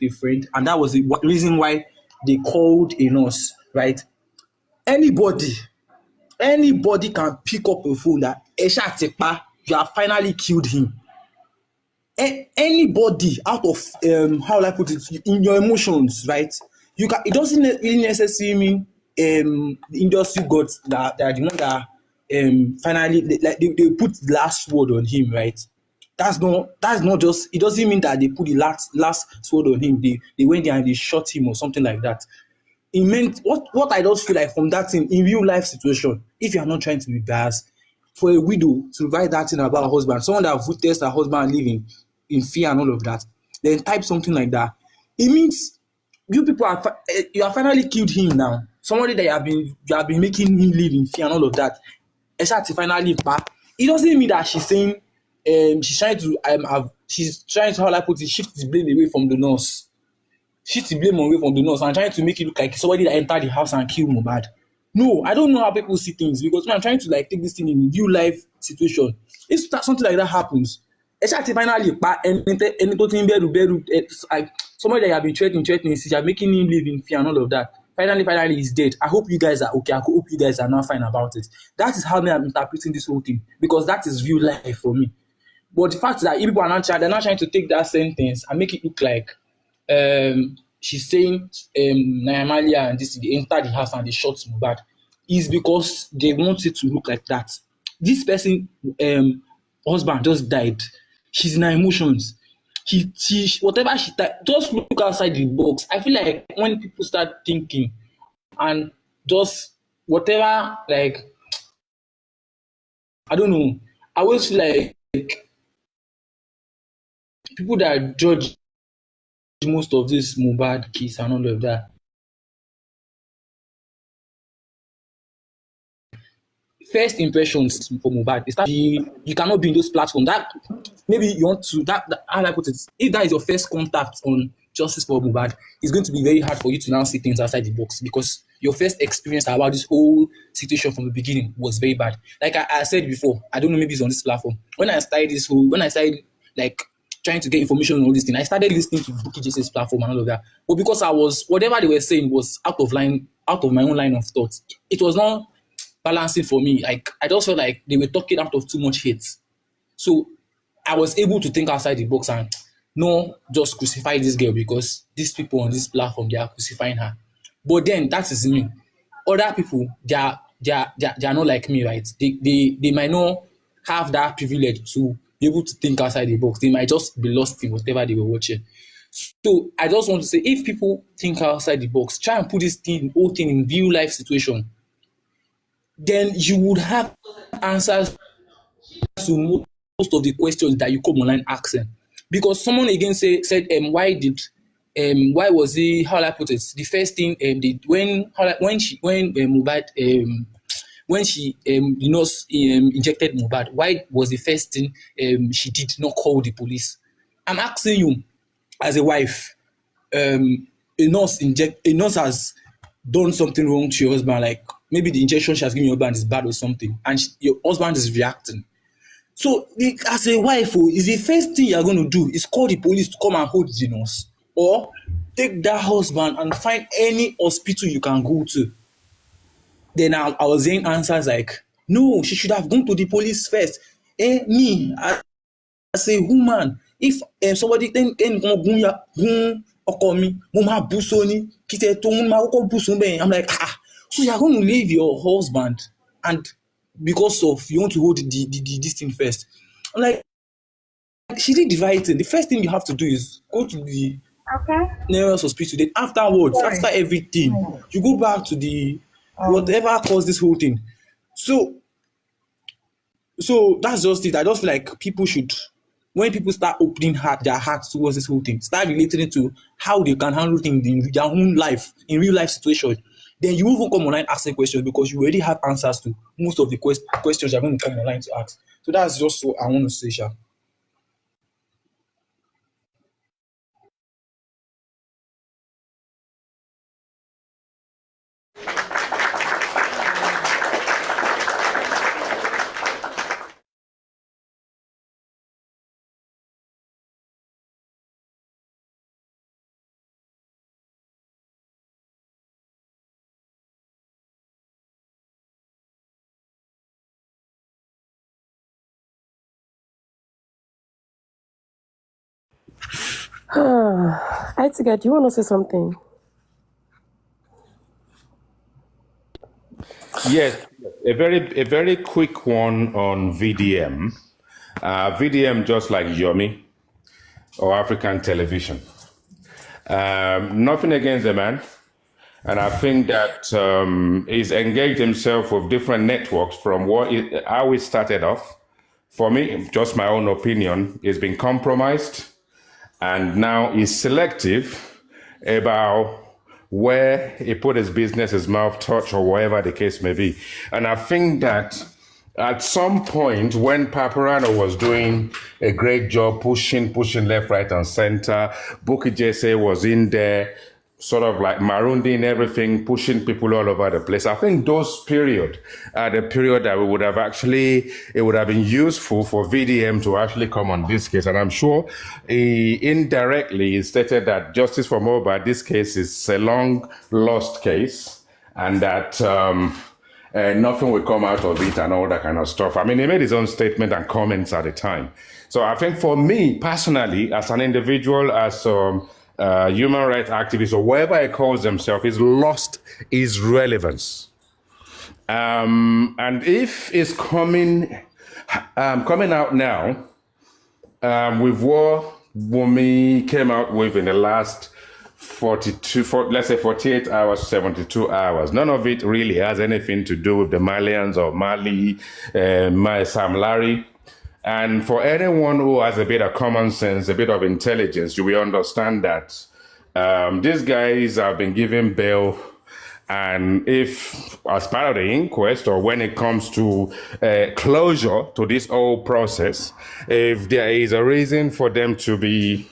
friend, and that was the reason why they called a nurse, right? Anybody can pick up a phone that Esha Tepa, you have finally killed him. Anybody out of how will I put it, in your emotions, right? You can. It doesn't really necessarily mean the industry got that the one that finally they put the last word on him, right? That's not just. It doesn't mean that they put the last word on him. They went there and they shot him or something like that. It meant what I just feel like from that thing in real life situation. If you are not trying to be biased, for a widow to write that thing about her husband, someone that witnessed her husband living in fear and all of that, then type something like that, it means you people you have finally killed him now. Somebody that you have been making him live in fear and all of that. Except to finally back. It doesn't mean that she's saying she's trying to how I put it, shift the blame away from the nurse. Shift the blame away from the nurse and trying to make it look like somebody that entered the house and killed Mohbad. No, I don't know how people see things because I'm trying to like take this thing in real life situation. If something like that happens, finally like somebody that you have been threatening, you are making him live in fear and all of that. Finally, he's dead. I hope you guys are okay. I hope you guys are not fine about it. That is how I'm interpreting this whole thing because that is real life for me. But the fact that people are they're not trying to take that sentence and make it look like she's saying Naira Marley and this they entered the house and they shot Mohbad is because they want it to look like that. This person husband just died. She's in her emotions. Whatever she just look outside the box. I feel like when people start thinking and just whatever, like, I don't know. I always feel like people that judge most of this Mohbad case and all of that, first impressions for Mohbad is that you cannot be in those platforms. That maybe you want to that how do I put it? If that is your first contact on justice for Mohbad, it's going to be very hard for you to now see things outside the box because your first experience about this whole situation from the beginning was very bad. Like I said before, I don't know, maybe it's on this platform. When I started like trying to get information on all these things, I started listening to Bookie Jesse's platform and all of that. But because I was whatever they were saying was out of my own line of thought. It was not balancing for me. Like I just felt like they were talking out of too much hate. So I was able to think outside the box and no just crucify this girl because these people on this platform they are crucifying her. But then that is me. Other people they are not like me, right? They might not have that privilege to be able to think outside the box. They might just be lost in whatever they were watching. So I just want to say, if people think outside the box, try and put whole thing in real life situation, then you would have answers to most of the questions that you come online asking. Because someone again said, why was he, how I put it, the first thing when Mohbad when she the nurse injected Mohbad, why was the first thing she did not call the police? I'm asking you, as a wife, a nurse has done something wrong to your husband, like maybe the injection she has given your husband is bad or something, and your husband is reacting. So, as a wife, is the first thing you're going to do is call the police to come and hold the nurse, or take that husband and find any hospital you can go to. Then I was hearing answers like, no, she should have gone to the police first. Me, as a woman, if somebody then gun ọkọ mi, mo máa bú sóní, kí tẹ tó ń máa kọ́kọ́ bú sún bẹ́ẹ̀. I'm like, so you're going to leave your husband and because of you want to hold this thing first. I'm like, she did the right thing. The first thing you have to do is go to the nearest hospital. Then afterwards, after everything, you go back to the whatever caused this whole thing. So that's just it. I just feel like people should, when people start opening their hearts towards this whole thing, start relating it to how they can handle things in their own life, in real life situations, then you won't come online asking questions because you already have answers to most of the questions you're going to come online to ask. So that's just what I want to say, Sha. I think, do you want to say something? Yes, a very quick one on VDM. VDM, just like Yomi or African television. Nothing against the man. And I think that he's engaged himself with different networks from how he started off. For me, just my own opinion, he's been compromised. And now he's selective about where he put his business, his mouth touch, or whatever the case may be. And I think that at some point when Paparano was doing a great job pushing left, right, and center, Bookie Jesse was in there, sort of like maroonding everything, pushing people all over the place. I think those period are the period that it would have been useful for VDM to actually come on this case. And I'm sure he indirectly stated that justice for Mohbad, this case is a long lost case, and that nothing will come out of it and all that kind of stuff. I mean, he made his own statement and comments at the time. So I think for me personally, as an individual, as human rights activist or whatever he calls himself, he's lost his relevance. And if it's coming out now with what Wunmi came out with in the last let's say 48 hours, 72 hours. None of it really has anything to do with the Malians or Mali, Sam Larry. And for anyone who has a bit of common sense, a bit of intelligence, you will understand that these guys have been given bail. And if, as part of the inquest, or when it comes to closure to this whole process, if there is a reason for them to be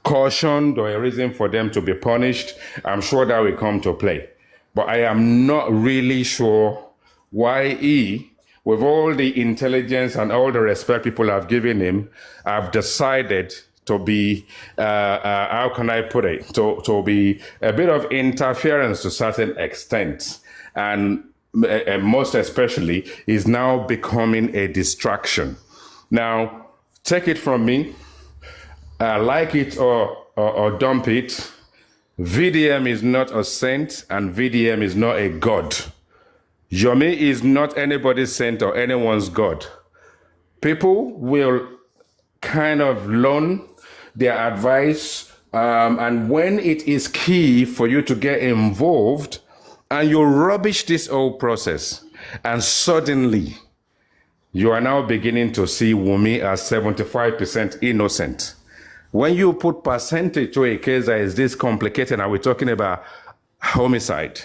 cautioned or a reason for them to be punished, I'm sure that will come to play. But I am not really sure why he, with all the intelligence and all the respect people have given him, have decided to be, how can I put it, to be a bit of interference to a certain extent. And most especially, is now becoming a distraction. Now, take it from me, like it or dump it, VDM is not a saint and VDM is not a god. Yomi is not anybody's saint or anyone's god. People will kind of learn their advice, and when it is key for you to get involved, and you rubbish this whole process, and suddenly you are now beginning to see Wumi as 75% innocent. When you put percentage to a case that is this complicated, and we're talking about homicide,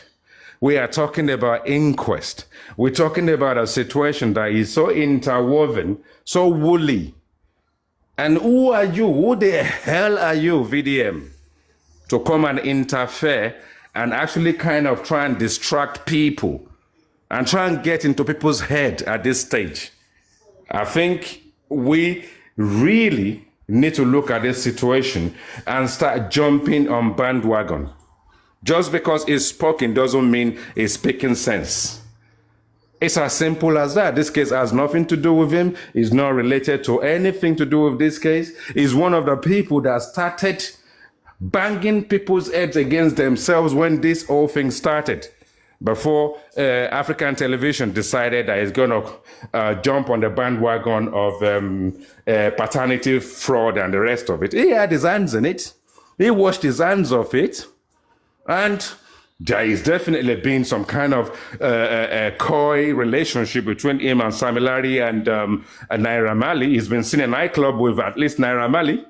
we are talking about inquest, we're talking about a situation that is so interwoven, so woolly. And who are you? Who the hell are you, VDM, to come and interfere and actually kind of try and distract people and try and get into people's head at this stage? I think we really need to look at this situation and start jumping on bandwagon. Just because he's spoken doesn't mean he's speaking sense. It's as simple as that. This case has nothing to do with him. It's not related to anything to do with this case. He's one of the people that started banging people's heads against themselves when this whole thing started. Before African television decided that it's going to jump on the bandwagon of paternity fraud and the rest of it. He had his hands in it. He washed his hands of it. And there is definitely been some kind of coy relationship between him and Samilari and Naira Marley. He's been seen in a nightclub with at least Naira Marley.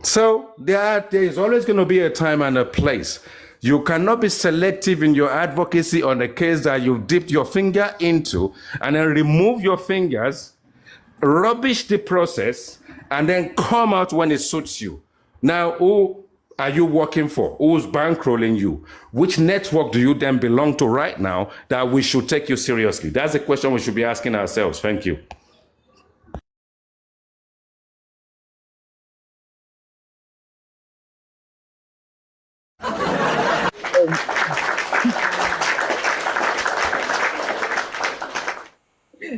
So there is always going to be a time and a place. You cannot be selective in your advocacy on a case that you've dipped your finger into and then remove your fingers, rubbish the process, and then come out when it suits you. Now, who are you working for? Who's bankrolling you? Which network do you then belong to right now that we should take you seriously? That's the question we should be asking ourselves. Thank you.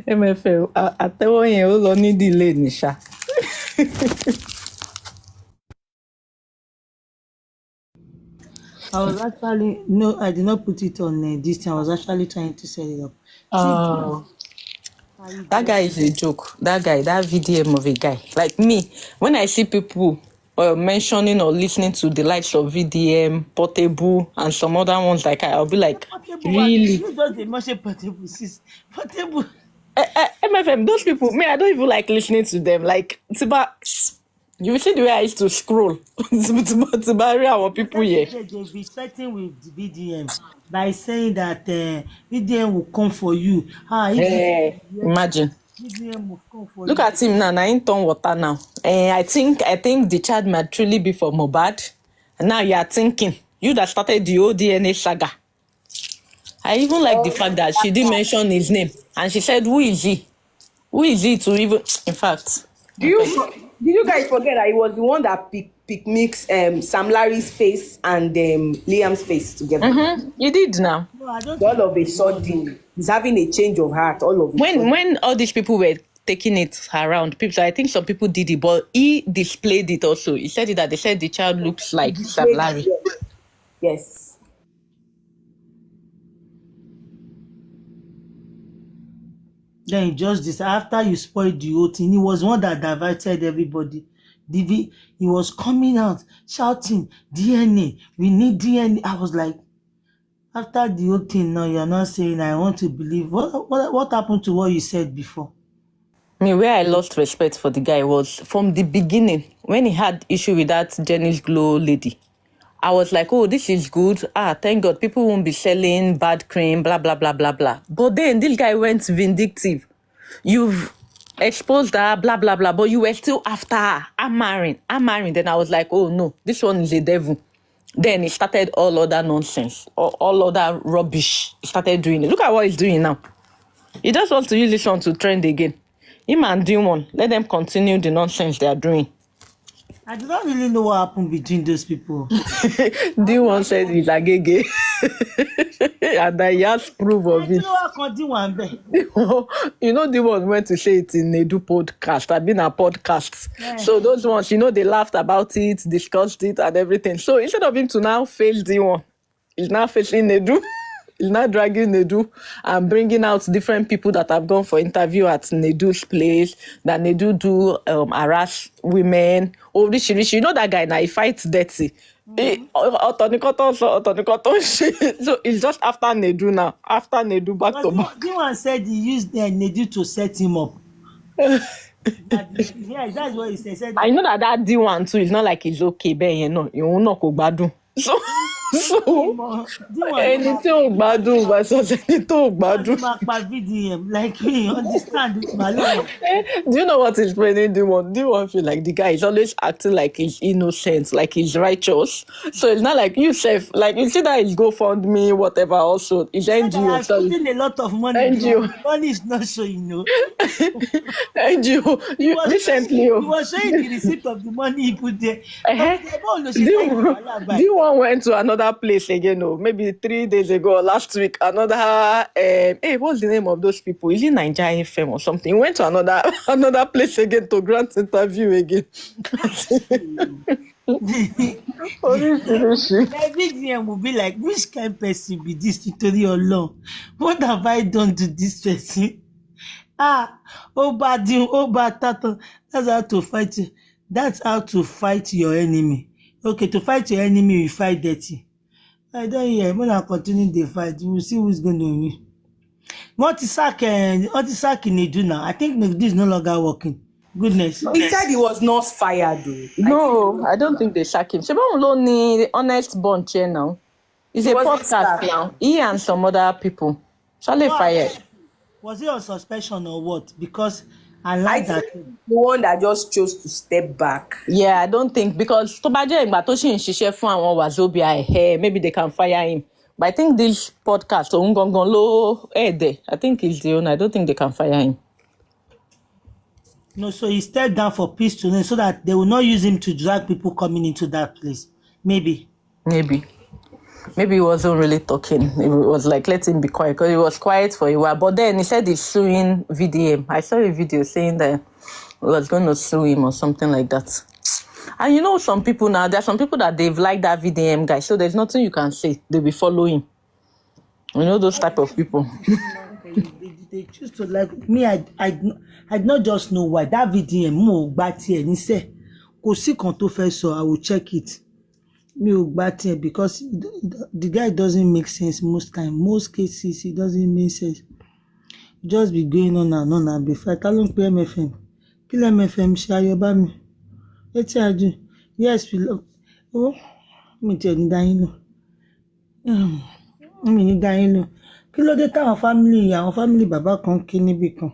MFL, àtẹ́wọ́ yẹn ó lọ ní delay ní ṣá. I did not put it on this thing. I was actually trying to set it up. That guy is a joke. That guy, that VDM of a guy. Like me, when I see people mentioning or listening to the likes of VDM, Portable, and some other ones like I'll be like, really? You just mention Portable, sis. Portable. MFM, those people, me, I don't even like listening to them. Like, it's about, you see the way I used to scroll. It's about our people here. They'll be threatening with VDM by saying that VDM will come for you. Imagine. VDM will come for Look you. at him now. Now in turn water now. I think the child might truly be for Mohbad. And now you are thinking, you that started the old DNA saga. I even like the fact that she didn't mention his name. And she said, who is he? Who is he to even, in fact. Did you guys forget that it was the one that mixed Sam Larry's face and Liam's face together? Mm-hmm. You did now. No, I don't All of a sudden, he's having a change of heart. All of a sudden. When all these people were taking it around, people, I think some people did it, but he displayed it also. He said it that they said the child looks like Sam Larry. Yes. Then just this after you spoiled the whole thing, it was one that diverted everybody. He was coming out shouting, DNA, we need DNA. I was like, after the whole thing now, you're not saying I want to believe. What happened to what you said before? Me, where I lost respect for the guy was from the beginning when he had issue with that Jenny's Glow lady. I was like, oh, this is good. Thank God, people won't be selling bad cream, blah, blah, blah, blah, blah. But then this guy went vindictive. You've exposed her, blah, blah, blah, but you were still after her. I'm marrying. Then I was like, oh, no, this one is a devil. Then he started all other nonsense, all other rubbish. He started doing it. Look at what he's doing now. He just wants to use this one to trend again. Him and Demon, let them continue the nonsense they are doing. I do not really know what happened between those people. Demon said he's a gay. And I has proof of it. You know, Demon went to say it in Nedu podcast. I've been a podcast. Yeah. So those ones, they laughed about it, discussed it and everything. So instead of him to now face Demon, he's now facing Nedu. He's not dragging Nedu and bringing out different people that have gone for interview at Nedu's place, that Nedu do harass women. Oh, Rishi, you know that guy now, he fights dirty. So it's just after Nedu now. After Nedu, back to back. Someone said he used Nedu to set him up. Yeah, that's what he said. I know that D1 too is not like he's okay, but you will not go bad. So ẹni tí ò gbádùn versus ẹni tó gbádùn. Like me, understand. Do you know what is funny? D1 feel like the guy is always acting like he's innocent, like he's righteous. So it's not like you self, like you see that his GoFundMe, whatever. Also, it's NGO. I'm putting a lot of money. NGO. The money is not showing, NGO. Recently, he was showing the receipt of the money he put there. D1 went to another place again, maybe 3 days ago or last week. Another, what's the name of those people? Is it Nigeria FM or something? He went to another place again to grant interview again. Every DM will be like, which kind of person be this tutorial alone? What have I done to this person? Bad, Tata. That's how to fight. That's how to fight your enemy. Okay, to fight your enemy, you fight dirty. I don't hear. When I continue the fight, we'll see who's going to win. What is Nedu now? I think Nedu is no longer working. Goodness. He said he was not fired though. No, I don't think they sack him. Sebon Loni, honest bond chair now. It's a podcast now. He and some other people. Shall fired. Was he on suspension or what? Because I like that. The one that just chose to step back. Yeah, I don't think because maybe they can fire him. But I think this podcast, I think he's the owner. I don't think they can fire him. No, so he stepped down for peace to so that they will not use him to drag people coming into that place. Maybe he wasn't really talking. It was like, let him be quiet, because he was quiet for a while. But then he said he's suing VDM. I saw a video saying that he was going to sue him or something like that. And some people now, there are some people that they've liked that VDM guy, so there's nothing you can say. They'll be following. Those type of people. They choose to like me. I not just know why that VDM mo gba ti e ni se kò sí kan tó fẹ́ sọ. I will check it. Me ò gba ti e because the guy doesn't make sense most time. Most cases it doesn't make sense. Just be going on and before ta ló ń pe MFM. Kí lẹ MFM ṣe Ayọ̀bá mi. Etí aju. Yes, we love. Oh, mi ti ní dá yín lò. Mi ní dá yín lò. Kí ló dé táwọn family bàbá kan kí níbì kan.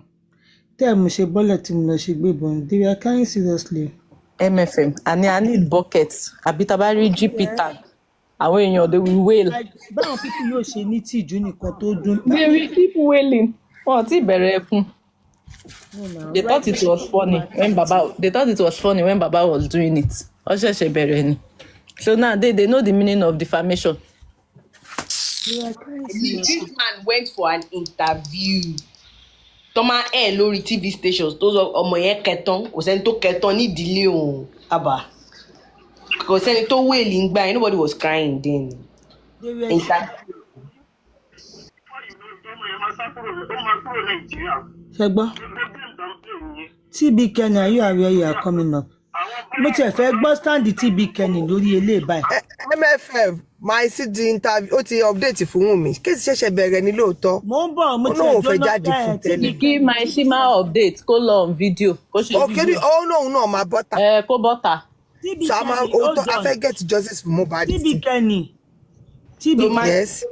Tell me she bullet tí mo lọ ṣe gbébọn. They were crying seriously. MFM. And I need buckets. Abitabari GP tag. Àwọn èèyàn, they will wail. Báwọn people yóò ṣe ní tìjú nìkan tó dùn. They will keep wailing. Wọ́n ti bẹ̀rẹ̀ ẹkún. They thought it was funny when Baba was doing it. Ọ̀ṣẹ̀ṣẹ̀ bẹ̀rẹ̀ ni. So now they know the meaning of defamation. This man went for an interview. Tọ́mà lórí TV stations tó sọ ọmọ yẹn kẹtàn kò sẹ́ni tó kẹtàn ní ìdílé òun àbá kò sẹ́ni tó wéèlì ń gbà. Nobody was crying then. Ṣẹgbọ́n TBK, are you aware you are coming up? mo tiẹ̀ fẹ́ gbọ́ stand TB Kenny lórí eléyìí báyìí. MFM máa sí di interview ó ti update fún Wunmi kéèsì ṣẹ̀ṣẹ̀ bẹ̀rẹ̀ ní lóòótọ́. mo ń bọ̀ mo Ó tiẹ̀ lóun fẹ́ jóná jáde fún tẹ́lẹ̀. kí my shima update kó lọ on video kó ṣe òkè ní video òun náà máa bọ́ta. kó bọ́ta. TB so a máa Kenny hold òótọ́ a on fẹ́ get justice for Mohbad. TB Kenny TB Kenny. Yes.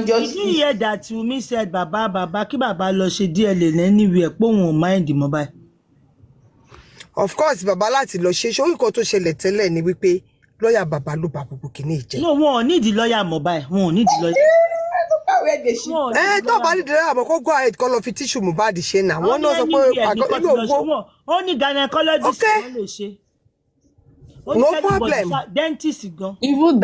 Did you hear that Wunmi said bàbá kí bàbá lọ ṣe DLA anywhere pé òun ò mind Mohbad? Of course bàbá láti lọ ṣe ṣé oríkọ tó ṣẹlẹ̀ tẹ́lẹ̀ ni wípé lọ́ọ̀yà bàbá ló bá gbogbo kìíní ìjẹ́. No, wọn ò nídìí lọ́ọ̀yà Mohbad, wọn ò nídìí lọ́ọ̀yà. Tó bá nídìí lọ́ọ̀yà àmọ́ kó go ahead kó lọ fi tíṣù Mohbad ṣe náà. Wọ́n náà sọ pé àgọ́ inú ògbó. Ó ní gynecologist wọ́n lè ṣe. No problem. Dentist gan. Even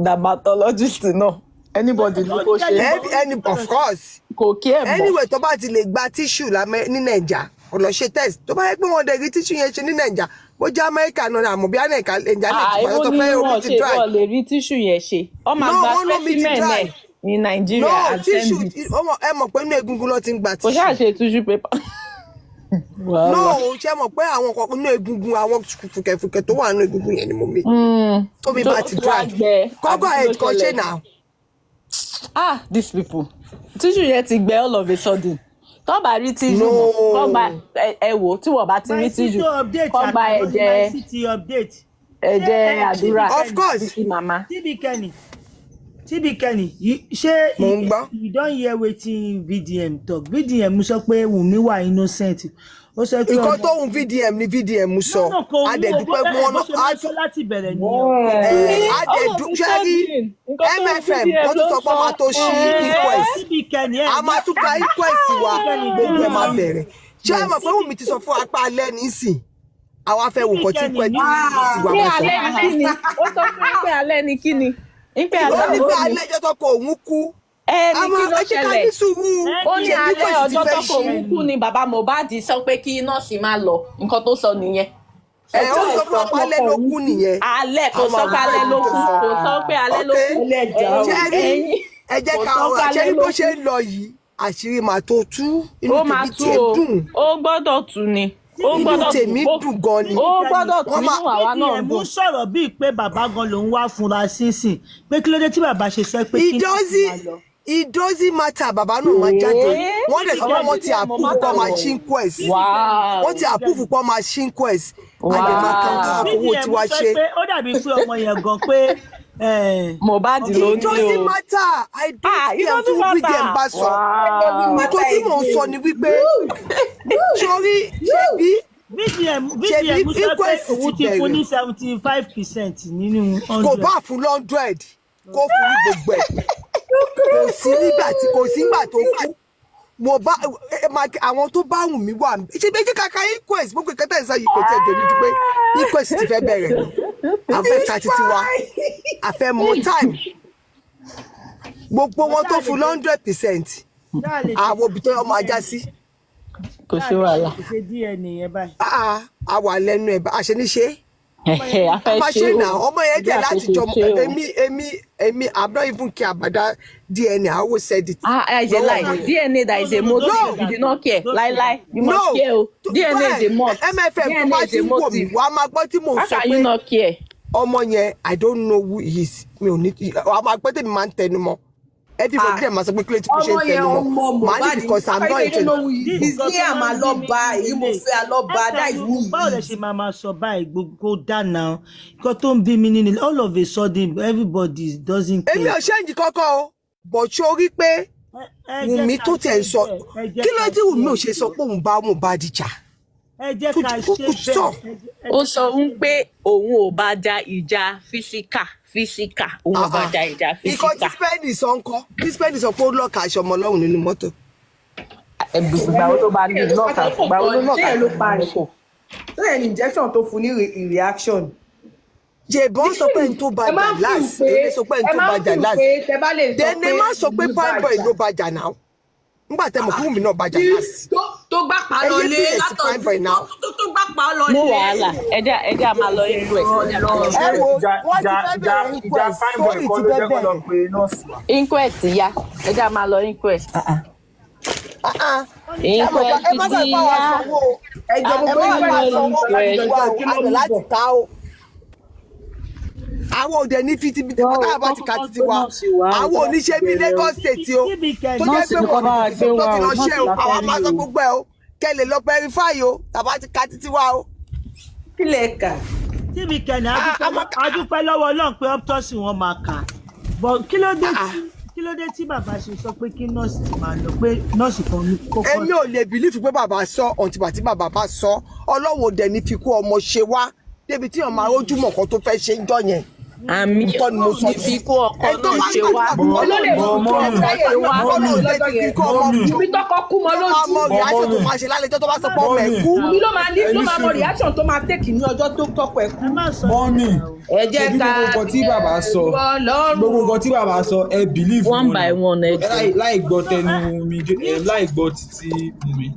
dermatologist náà anybody ló kó ṣe. Of course. Kò kí ẹ̀ mọ̀. Anyway tó bá ti lè gba tíṣù ní Nàìjà ó lọ ṣe test tó bá yẹ pé wọ́n dẹ̀ rí tíṣù yẹn ṣe ní Nàìjà bó jẹ́ Amẹ́ríkà náà àmọ́ bí Nàìjà lè tó pé omi ti dry. Wọ́n lè rí tíṣù yẹn ṣe. Ọmọ àgbà specimen ẹ̀ ní Nàìjíríà and tíṣù ẹ mọ̀ pé inú egungun ló ti ń gba tíṣù. Kò ṣáà ṣe tíṣù paper. Ṣé mọ̀ pé àwọn kan inú egungun àwọn fùkẹ̀fùkẹ̀ tó wà nínú egungun yẹn ni mo mi. Tómi bá ti dry. Kọ́gọ́ ẹ̀ kan ṣe náà. These people. Tíṣù yẹn ti gbẹ all of a sudden. Tó bá rí tíṣù mọ̀, kó gba ẹ̀wò tí wọ́n bá ti rí tíṣù. Kó gba ẹ̀jẹ̀ àdúrà. Of course. TB Kenny, you don hear wetin VDM talk. VDM sọ pé Wunmi wà innocent. Ó sọ pé ìkọ́ tó ń VDM sọ. Adẹ̀dúpẹ́ wọn náà. Láti bẹ̀rẹ̀ ni. Adẹ̀dúpẹ́ MFM wọ́n tún sọ pé wọ́n máa tó ṣí inquest. A máa tún ka inquest wa gbogbo ẹ̀ máa bẹ̀rẹ̀. Ṣé ẹ mọ̀ pé Wunmi ti sọ fún apá alẹ́ nísìn? Àwa fẹ́ wò kọ́ tí inquest ti wà wọ́n sọ. Ó sọ fún pé alẹ́ ni kí ni? Ìpè alẹ́ jẹ́ tọkọ òun kú. Ní kí ló ṣẹlẹ̀? Ó ní alẹ́ ọjọ́ tọkọ òun kú ni bàbá Mohbad sọ pé kí nọ́ọ̀sì máa lọ. Nǹkan tó sọ nìyẹn. Ó sọ fún ọ̀pọ̀ alẹ́ ló kú nìyẹn. Alẹ́ kò sọ pé alẹ́ ló kú. Kò sọ pé alẹ́ ló kú. Ẹ jẹ́ ká ọ̀rọ̀ ṣe ní bó ṣe ń lọ yìí àṣírí màá tó tú. Ó máa tú o. Ó gbọ́dọ̀ tú ni. Inú tèmi dùn gan ni. Ó gbọ́dọ̀ tún inú àwa náà dùn. Sọ̀rọ̀ bíi pé bàbá gan ló ń wá fúnra sínsìn pé kí ló dé tí bàbá ṣe sẹ́ pé kí n it doesn't matter bàbá náà máa jáde wọ́n lè sọ pé wọ́n ti approve pọ́ máa ṣí inquest wọ́n ti approve pọ́ máa ṣí inquest àdèmà kankan owó tí wàá ṣe. ó dàbí pé ọmọ yẹn gan pé Mohbad ló ní o. it doesn't matter I don't care to VDM bá sọ nǹkan tí mò ń sọ ni wípé sórí ṣebí VDM sọ pé òun ti fún ní 75% nínú 100. kò bá fún 100 kó fún ní gbogbo ẹ̀ kò sí nígbà tó kú mo bá àwọn tó bá Wùnmí wà ṣe méjì kàkà inquest gbogbo ìkẹtẹ ìsọ yìí kò tẹ̀ dé níjú pé inquest ti fẹ́ bẹ̀rẹ̀ ni àfẹ́ ka títí wa àfẹ́ mọ time gbogbo wọn tó fún 100% àwọn òbí tó yọ ọmọ ajá sí. Kò sí wàhálà. Ṣe DNA yẹn báyìí. A wà lẹ́nu ẹ̀ àṣẹ níṣe. A ṣe náà ọmọ yẹn jẹ́ láti jọ èmi I'm not even care about that DNA. I always said it. It's a lie. DNA that is a motive. No. You do not care. Lie. You must care. DNA is a must. MFM tó bá ti wò mí wàá máa gbọ́ tí mò ń sọ pé. How can you not care? Ọmọ yẹn I don't know who he is. Mi ò ní wàá máa gbọ́ tèmi máa ń tẹnu mọ́. Everybody dem must be clear to push it Mohbad because I'm not interested. This year I'm a loba, you mo fe a loba, that is who. Báwo lẹ ṣe máa máa sọ báyìí gbogbo down now. Nǹkan tó ń bí mi nínú all of a sudden everybody doesn't care. Èmi ò change kọ́kọ́ o, but ṣó rí pé Wùnmí tó tẹ̀ ń sọ kí ló tí Wùnmí ò ṣe sọ pé òun bá Mohbad jà. Ẹ jẹ́ ká ṣe bẹ́ẹ̀. Ó sọ pé òun ò bá ja ìjà físíkà òun ò bá ja ìjà físíkà. Ikọ̀ tí spẹ́ndì sọ ń kọ́ tí spẹ́ndì sọ pé ó lọ́ọ̀ka aṣọ ọmọ ọlọ́run nínú mọ́tò. Ìgbà wo tó bá ní lọ́ọ̀ka ìgbà wo ló lọ́ọ̀ka ló pa àṣọ. Ṣé injection tó fún ní reaction? Jèbọn sọ pé n tó bàjà láàsì èlé sọ pé n tó bàjà láàsì. Dẹ́nẹ́ má sọ pé fine boy ló bàjà náà. Nígbà tẹ́ mọ̀ kí Wùnmí náà bàjà láàsì. Tó gbà pa lọ lé látọ̀ tó gbà pa lọ lé. Mo wàhálà ẹjẹ́ a máa lọ inquest. Ẹ wo wọ́n ti fẹ́ bẹ̀rẹ̀ inquest sórí ti fẹ́ bẹ̀rẹ̀. Inquest ya ẹjẹ́ a máa lọ inquest. Inquest ẹ má gbàgbé bá wa sanwó o. Ẹjọ́ gbogbo yín bá wa sanwó káàdì wa o, àgbẹ̀ láti ká o. Àwọn òde ní fi tibi táwọn bá ti ka títí wa. Àwọn oníṣẹ́ bíi Lagos State o. Tó jẹ́ pé wọ́n ti lọ ṣe o. Àwọn máa sọ gbogbo ẹ̀ o. Kẹ́lẹ̀ lọ verify o. Tàbá ti ka títí wa o. Kí lè kà? tíbi kẹ̀nà adúpẹ́ lọ́wọ́ Ọlọ́run pé autopsy wọn máa kà bọ̀ kí ló dé tí bàbá ṣe sọ pé kí nọ́ọ̀sì ti máa lọ pé nọ́ọ̀sì kan ní kókó. Èmi ò lè bìlífù pé bàbá sọ ọ̀ǹtìgbà tí bàbá bá sọ Ọlọ́run dẹ̀ ní fi kú ọmọ ṣe wá débi tí ọmọ arójúmọ̀ kan tó fẹ́ ṣe ń jọ yẹn. Àmì tọ́ ni mo sọ ní fi kú ọkọ náà ṣe wá. Olóòlè mi tọkọ kú mọ lójú. Ọmọ reaction tó máa ṣe lálejò tó bá sọ pé ọmọ ẹ̀ kú. Mi ló máa mọ reaction tó máa tèkì ní ọjọ́ tó tọkọ ẹ̀ kú. Mọ́mì ẹ jẹ́ ká gbogbo nǹkan tí bàbá sọ gbogbo nǹkan tí bàbá sọ ẹ believe one by one ẹ jẹ́. láì gbọ́ tẹnu mi láì gbọ́ títí mi.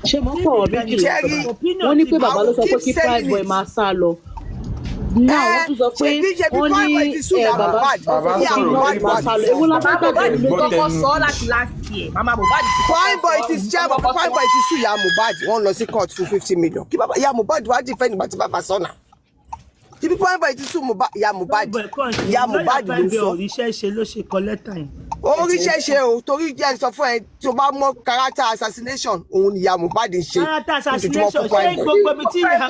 ṣé mo fọwọ́ bí kì í wọ́n ní pé bàbá ló sọ pé kí prime boy máa sá lọ. Náà wọ́n tún sọ pé wọ́n ní bàbá máa sá lọ. Ewu lápá Mohbad ló kọ́kọ́ sọ láti last year. Mama Mohbad prime boy ti ṣe prime boy ti sùn ìyá Mohbad wọ́n lọ sí court fún 50 million. Kí bàbá ìyá Mohbad wá dì fẹ́ nígbà tí bàbá sọ́nà. Tí prime boy ti sùn ìyá Mohbad ló sọ. Oríṣẹ́ ṣe ló ṣe kọ lẹ́tà yẹn. Oríṣẹ́ ṣe o torí jẹ́ sọ fún ẹ tó bá mọ character assassination òun ni ìyá Mohbad ń ṣe. Character assassination ṣé gbogbo mi tí prime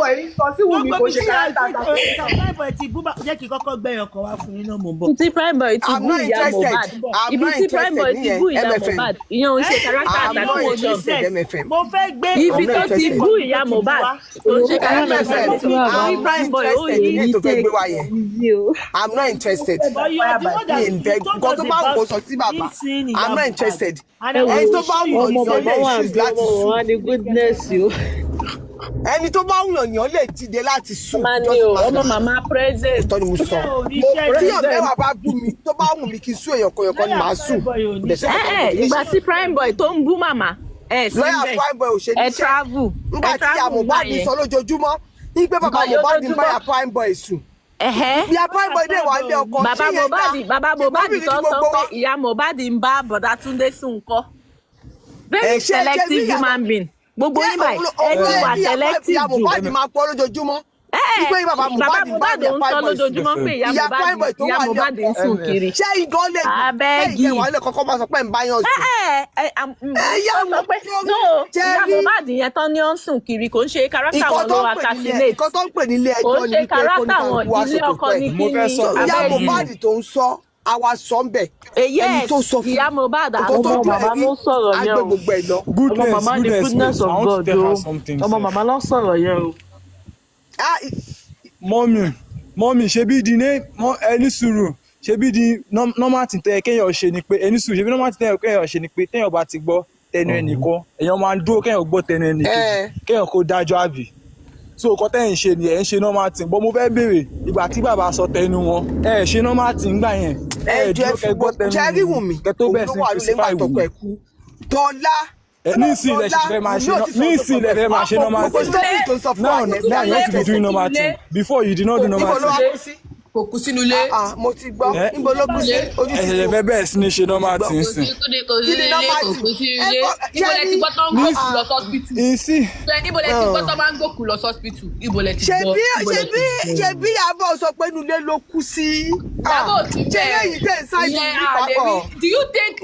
boy ti bú jẹ́ kí kọ́kọ́ gbẹ̀yàn kan wá fún yín náà mò ń bọ̀. Tí prime boy ti bú ìyá Mohbad ibi tí prime boy ti bú ìyá Mohbad ìyẹn ò ń ṣe character assassination. Mo fẹ́ gbé ibi tó ti bú ìyá Mohbad ò ń ṣe character assassination. Prime boy ó yìí tó fẹ́ gbé wá yẹn. I'm not interested. Nǹkan tó bá wù kó sọ sí bàbá I'm not interested. Ẹni tó bá wù ọ̀nìyàn lè choose láti sùn. Ẹni tó bá wù ọ̀nìyàn lè dìde láti sùn. Ọmọ màmá present. Ìtọ́ni mo sọ. Tí ọ̀mẹ́wàá bá bú mi tó bá wù mí kí n sún èèyàn kan ni màá sùn. Ìgbà tí prime boy tó ń bú màmá lọ́yà prime boy ò ṣe níṣẹ́. travel. Nígbà tí ìyá Mohbad sọ lójoojúmọ́ ní pé bàbá Mohbad ń báyà prime boy sùn. Ìyá prime boy dé wà ní ọkọ bàbá Mohbad tó sọ pé ìyá Mohbad ń bá bọ̀dá Túndé sùn kọ́. Very selective human being. Gbogbo yín báyìí ẹ ti wà selective ìyá Mohbad máa pọ̀ lójoojúmọ́. Ìgbé bàbá Mohbad ń sọ lójoojúmọ́ pé ìyá Mohbad ń sùn kiri. Ṣé ìgò lè gbé ìwà ilé kọ́kọ́ máa sọ pé ń bá yàn sùn. Ìyá Mohbad yẹn tán ni ó ń sùn kiri kò ń ṣe kárátà wọn ló wà kásílẹ̀. Ìkọ́ tó ń pè nílé ẹjọ́ ni wípé kò ní ká wá sọ̀tọ̀ ẹ̀. Ìyá Mohbad tó ń sọ àwa sọ ń bẹ̀. Ẹni tó sọ fún ìyá Mohbad àwọn ọmọ màmá ló sọ̀rọ̀ yẹn o. Ọmọ màmá ni goodness of God o. Ọmọ màmá ló sọ̀rọ̀ yẹn o. Mọ́mì ṣebí di ẹni sùúrù ṣebí di normal tí tẹ kéèyàn ṣe ni pé ẹni sùúrù ṣebí normal tí tẹ kéèyàn ṣe ni pé téèyàn bá ti gbọ́ tẹnu ẹnìkan èèyàn máa ń dúró kéèyàn gbọ́ tẹnu ẹnìkejì kéèyàn kó dájọ́ àbí so nǹkan tẹ́ ẹ̀ ń ṣe ni ẹ̀ ń ṣe normal tí bọ́ mo fẹ́ béèrè ìgbà tí bàbá sọ tẹnu wọn ẹ̀ ṣe normal tí ń gbà yẹn ẹ̀ dúró kẹ́ gbọ́ tẹnu Wùmí kẹ́ tó bẹ̀ sí crucify Wùmí. Nísìnyí lẹ ṣe fẹ́ máa ṣe normal thing. Now you want to be doing normal thing. Before you did not do normal thing. Kò kú sínú ilé. Mo ti gbọ́. Níbo ló kú sí? Ẹ̀ṣẹ̀ fẹ́ bẹ́ẹ̀ sí ní ṣe normal thing sìn. Kò kú sínú ilé. Níbo lẹ ti gbọ́ tó ń gòkú lọ sọ́spítù? Níbo lẹ ti gbọ́ tó máa ń gòkú lọ sọ́spítù? Níbo lẹ ti gbọ́? Ṣebí Ìyábọ̀ sọ pé inú ilé ló kú sí. Ìyábọ̀ ti bẹ́ẹ̀. Ṣé èyí tẹ̀ ń ṣáàjì ní papọ̀? Do you think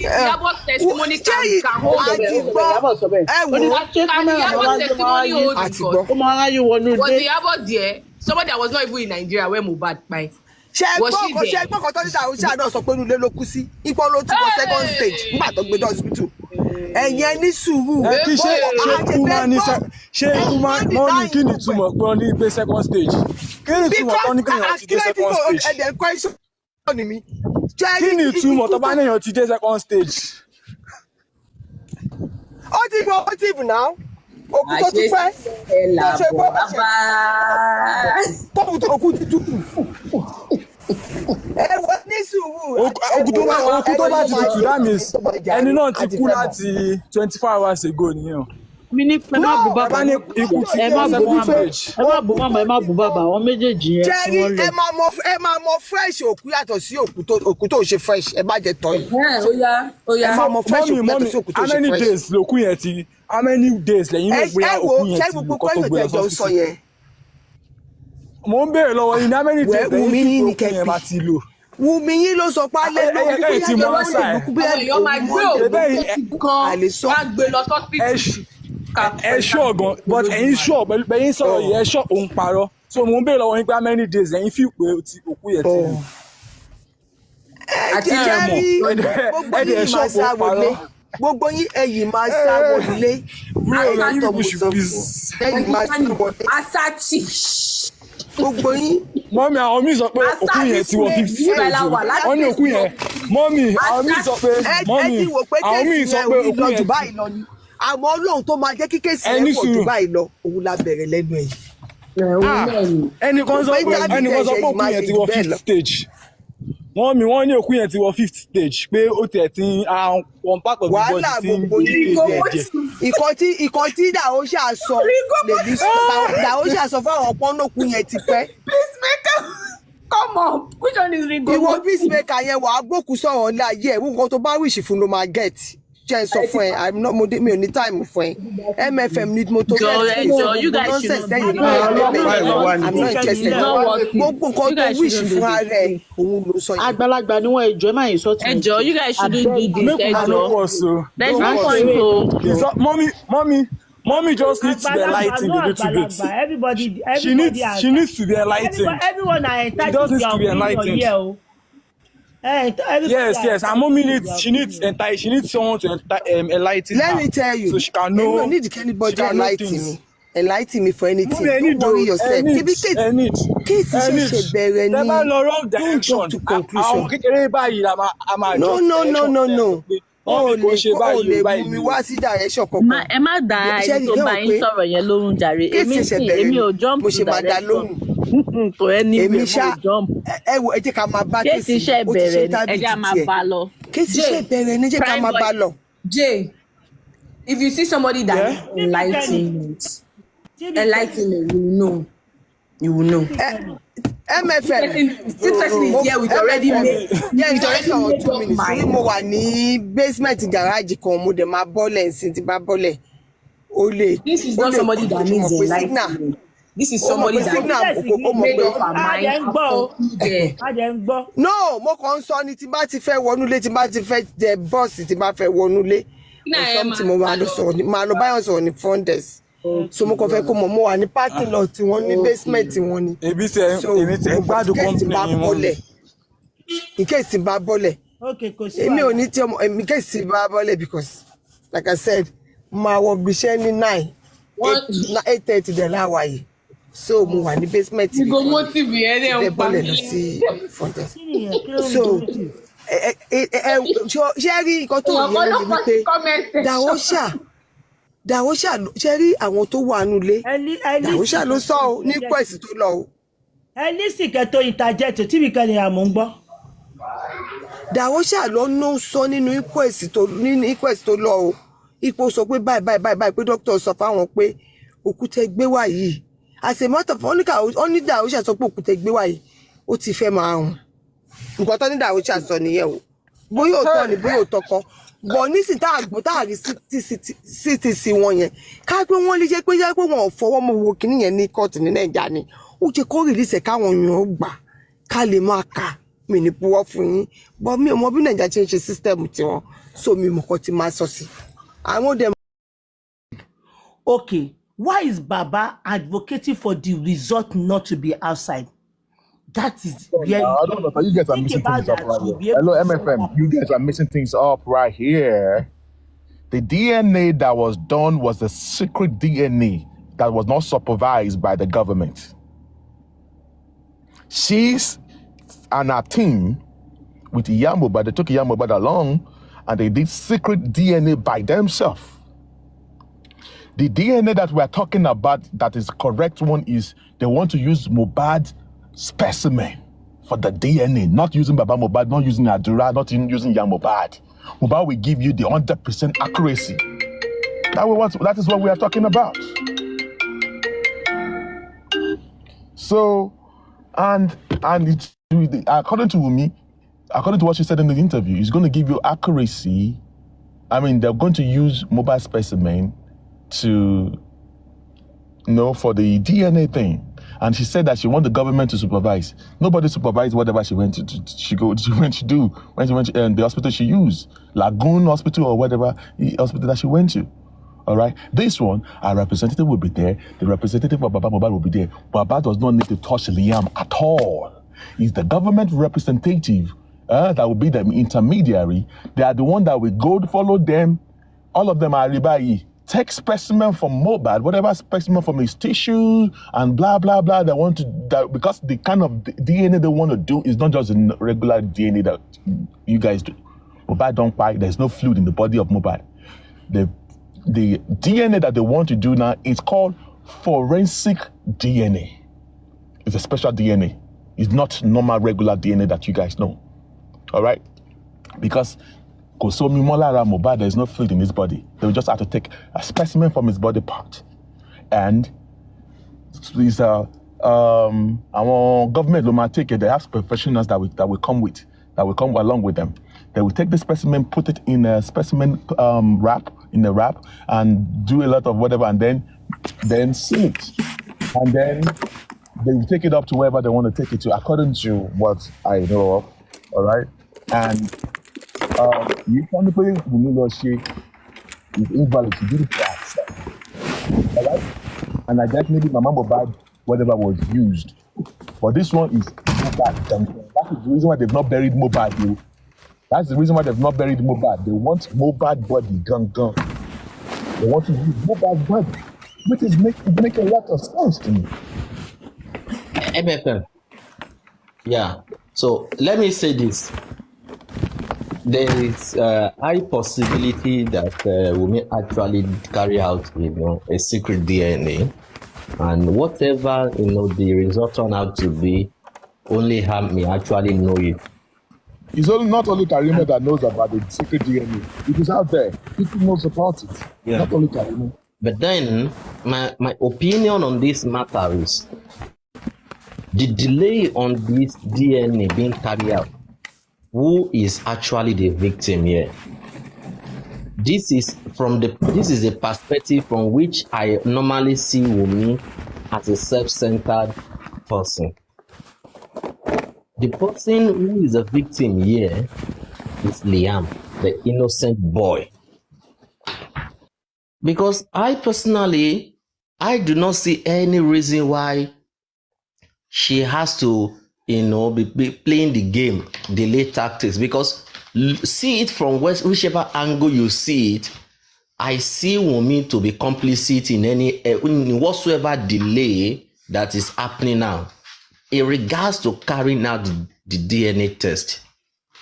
Ìyábọ̀ testimony can hold the Ìyábọ̀ sọ bẹ́ẹ̀. Can Ìyábọ̀ testimony hold the God? Ó máa ráyè wọnú Was Ìyábọ̀ there? Somebody that was not even in Nigeria when Mohbad died. Ṣé gbọ́ kan tó ní ìdáhùn ṣáà náà sọ pé inú ilé ló kú sí ipò ló ti wọ second stage nígbà tó gbé dé hospital. Ẹ̀yin ní sùúrù. Ṣé mọ́mì kí ni ìtumọ̀ pé wọ́n ní gbé second stage? Kí ni ìtumọ̀ tó ní kéèyàn ti dé second stage? Kí ni ìtumọ̀ tó bá níyàn ti dé second stage? Ó ti gbọ́ ó ti bù náà. Òkú tó ti pẹ́ tó ṣe gbọ́ tó bù tó òkú ti tutù. Ẹ̀wọ̀n ní sùúrù. Òkú tó bá ti tutù that means ẹni náà ti kú láti 24 hours ago nìyẹn. mi ní pé má bu bàbá náà ẹ má bu màmá ẹ má bu bàbá àwọn méjèèjì yẹn tí wọ́n lẹ̀. ẹ máa mọ fresh òkú yàtọ̀ sí òkú tó ṣe fresh ẹ bá jẹ tọ́ yìí. ẹ máa mọ fresh òkú yàtọ̀ sí òkú tó ṣe fresh. how many days lòkú yẹn ti how many days lẹ́yìn náà bóyá òkú yẹn ti kọ́ tó gbé lọ sọ́sítì. mo ń béèrè lọ́wọ́ yín how many days lẹ́yìn tí òkú yẹn máa ti lò. Wùmí yín ló sọ pé alẹ́ ló ń bí ẹjọ́ wọn lè lùkú bí ẹjọ́ máa gbé òkú kan wá gbé lọ sọ́sítì. ẹ ṣọ́ gan but ẹ̀yin ṣọ́ pẹ̀lú ẹ̀yin sọ̀rọ̀ yìí ẹ ṣọ́ òun parọ́ so mo ń béèrè lọ́wọ́ yín pé how many days ẹ̀yin fi pé òkú yẹn ti lò. àti jẹ́rí gbogbo yín máa sá wọlé gbogbo yín ẹ̀yìn máa sá wọlé àìmọ̀tọ̀ mùsùlùmí ẹ̀yìn máa sá wọlé. asati gbogbo yín. mọ́mí àwọn míì sọ pé òkú yẹn ti wọ 50 stage wọ́n ní òkú yẹn mọ́mí àwọn míì sọ pé mọ́mí àwọn míì sọ pé òkú yẹn ti. àmọ́ Ọlọ́run tó máa jẹ́ kí kéèsì ẹ̀ pọ̀ jù báyìí lọ òun la bẹ̀rẹ̀ lẹ́nu ẹ̀. ẹnìkan sọ pé òkú yẹn ti wọ 5th stage wọ́n ní òkú yẹn ti wọ 5th stage pé ó tiẹ̀ ti one part of the body ti ń gbé ẹ̀jẹ̀. ìkan tí Dàóṣà sọ lèmi Dàóṣà sọ fún àwọn pọ́nlọ́kù yẹn ti pẹ́. Peacemaker come on which one is ringo. ìwọ peacemaker yẹn wàá gbókù sọ̀rọ̀ ńlá yẹ nǹkan tó bá wíṣì fún ló máa get jẹ́ sọ fún ẹ mi ò ní time fún ẹ MFM ní mo tó bẹ́ẹ̀ nonsense lẹ́yìn I'm not interested gbogbo nǹkan tó wíṣì fún ara ẹ òun ló sọ yẹn. àgbàlagbà ni wọn ẹjọ́ máa yìí sọtún. ẹjọ́ you guys shouldn't do this ẹjọ́ there's no point o. Mommy just needs to be enlightened a little bit. Everybody she needs to be enlightened. Everyone are entitled to their opinion. Yes, and mommy she needs someone to enlighten her. Let me tell you, so she can know. You don't need anybody enlighten me for anything. Don't worry yourself. Case ṣe bẹ̀rẹ̀ ni. Never no wrong direction. To conclusion. Àwọn kékeré báyìí la máa No. o lè mú mi wá sí direction kankan. ẹ má dá ẹni tó bá yín sọ̀rọ̀ yẹn lóhùn jàre èmi ò jump mo ṣe máa dá lóhùn. kò ẹni mi ò jump. ẹ wo ẹ jẹ́ ká máa bá kéèsì iṣẹ́ bẹ̀rẹ̀ ẹ jẹ́ máa bá lọ. kéèsì iṣẹ́ bẹ̀rẹ̀ ni jẹ́ ká máa bá lọ. Jay, if you see somebody that is enlightened, you will know. MFM. This person is here with already made. Yeah, it's already on 2 minutes. We mo wà ní basement garage kan mo dẹ̀ máa bọ́lẹ̀ nsìn tí bá bọ́lẹ̀. This is not somebody that needs enlightenment. This is somebody that made up her mind. No, mo kàn sọ ni tí bá ti fẹ́ wọnúlé tí bá ti fẹ́ jẹ bọ́ọ̀sì tí bá fẹ́ wọnúlé. Something mo máa lọ sọ̀rọ̀ ni máa lọ báyọ̀ sọ̀rọ̀ ní front desk. So mo kàn fẹ́ kó mo wà ní parking lot tí wọ́n ní basement wọn ni. Èmi tẹ gbádùn company wọn. In case tí bá bọ́lẹ̀. Èmi ò ní tí ọmọ in case tí bá bọ́lẹ̀ because like I said máa wọ gbìṣẹ́ ní 8:30 dẹ̀ láwa yìí. So mo wà ní basement. You go motive ẹ dẹ̀ ń pa mí. Lọ sí front desk. So ṣé rí nǹkan tó yẹ ní wípé Dàwọ́ṣà ṣe rí àwọn tó wà nulẹ̀ Dàwọ́ṣà ló sọ ọ́ ní quest tó lọ o. ẹ ní sìkẹ́tò ìtajẹ́tò tí mi kan lè àmọ́ ń gbọ́. Dàwọ́ṣà ló ń sọ nínú quest tó lọ o. Ipò sọ pé báyìí pé dókítà sọ fáwọn pé òkúta gbé wá yìí àṣemọ́tò fún ní Dàwọ́ṣà sọ pé òkúta gbé wá yìí ó ti fẹ́ máa hùn. Nǹkan tó ní Dàwọ́ṣà sọ nìyẹn o bóyá òótọ́ ni bóyá òótọ́ kọ́. Bọ̀ nísìnyí táàrí CTC wọn yẹn ká pé wọ́n lè jẹ́ pé wọ́n ò fọwọ́ mọ́ wo kíní yẹn ní kóòtù ní Nàìjíríà ni ó jẹ́ kó rìlíìsì káwọn èèyàn gbà ká lè máa kà mí ní púwọ́ fún yín bọ́ mi ò mọ bí Nàìjíríà ṣe ń ṣe sísítẹ́ẹ̀mù tiwọn so mi mọ̀ kọ́ ti máa sọ sí àwọn dẹ̀. Okay, why is Baba advocating for the result not to be outside? That is where I don't know. You guys are missing things up right here. Hello, MFM. You guys are missing things up right here. The DNA that was done was a secret DNA that was not supervised by the government. She's and her team with Mohbad, they took Mohbad along and they did secret DNA by themselves. The DNA that we're talking about, that is the correct one, is they want to use Mohbad specimen for the DNA, not using Baba Mohbad, not using Adura, not even using Mohbad. Mohbad will give you the 100% accuracy. That is what we are talking about. So, and according to Wumi, according to what she said in the interview, it's going to give you accuracy. I mean, they're going to use mobile specimen to, for the DNA thing. And she said that she wants the government to supervise. Nobody supervised whatever she went to do when she went to the hospital she used, Lagoon Hospital or whatever hospital that she went to. All right. This one, our representative will be there. The representative of Baba Mohbad will be there. Baba does not need to touch Liam at all. He's the government representative that will be the intermediary. They are the one that will go follow them. All of them are ribai. Take specimen from Mohbad, whatever specimen from his tissue, and blah blah blah. They want to because the kind of DNA they want to do is not just a regular DNA that you guys do. Mohbad don't fight. There's no fluid in the body of Mohbad. The DNA that they want to do now is called forensic DNA. It's a special DNA. It's not normal regular DNA that you guys know. All right, because Kosomi Molara Mohbad, there's no fluid in his body. They will just have to take a specimen from his body part. And these our government will take it. They have professionals that will come along with them. They will take the specimen, put it in a specimen wrap, and do a lot of whatever, and then seal it. And then they will take it up to wherever they want to take it to, according to what I know of. All right? And you can put it is invalid to do it for ourselves. All right? And I guess maybe Mama Mohbad, whatever was used. But this one is Mohbad. That is the reason why they've not buried Mohbad. That's the reason why they've not buried Mohbad. They want Mohbad body, gun. They want to use Mohbad body, which is make a lot of sense to me. MFM. Yeah. So let me say this. There is a high possibility that we may actually carry out, a secret DNA, and whatever the result turn out to be, only Ham may actually know it. It's not only Karimo that knows about the secret DNA. It is out there. People know about it. Yeah. Not only Karimo. But then, my opinion on this matter is the delay on this DNA being carried out. Who is actually the victim here? This is a perspective from which I normally see Wunmi as a self-centered person. The person who is a victim here is Liam, the innocent boy. Because I personally, I do not see any reason why she has to, be playing the game, delay tactics. Because see it from whichever angle you see it, I see Wunmi to be complicit in whatsoever delay that is happening now. In regards to carrying out the DNA test,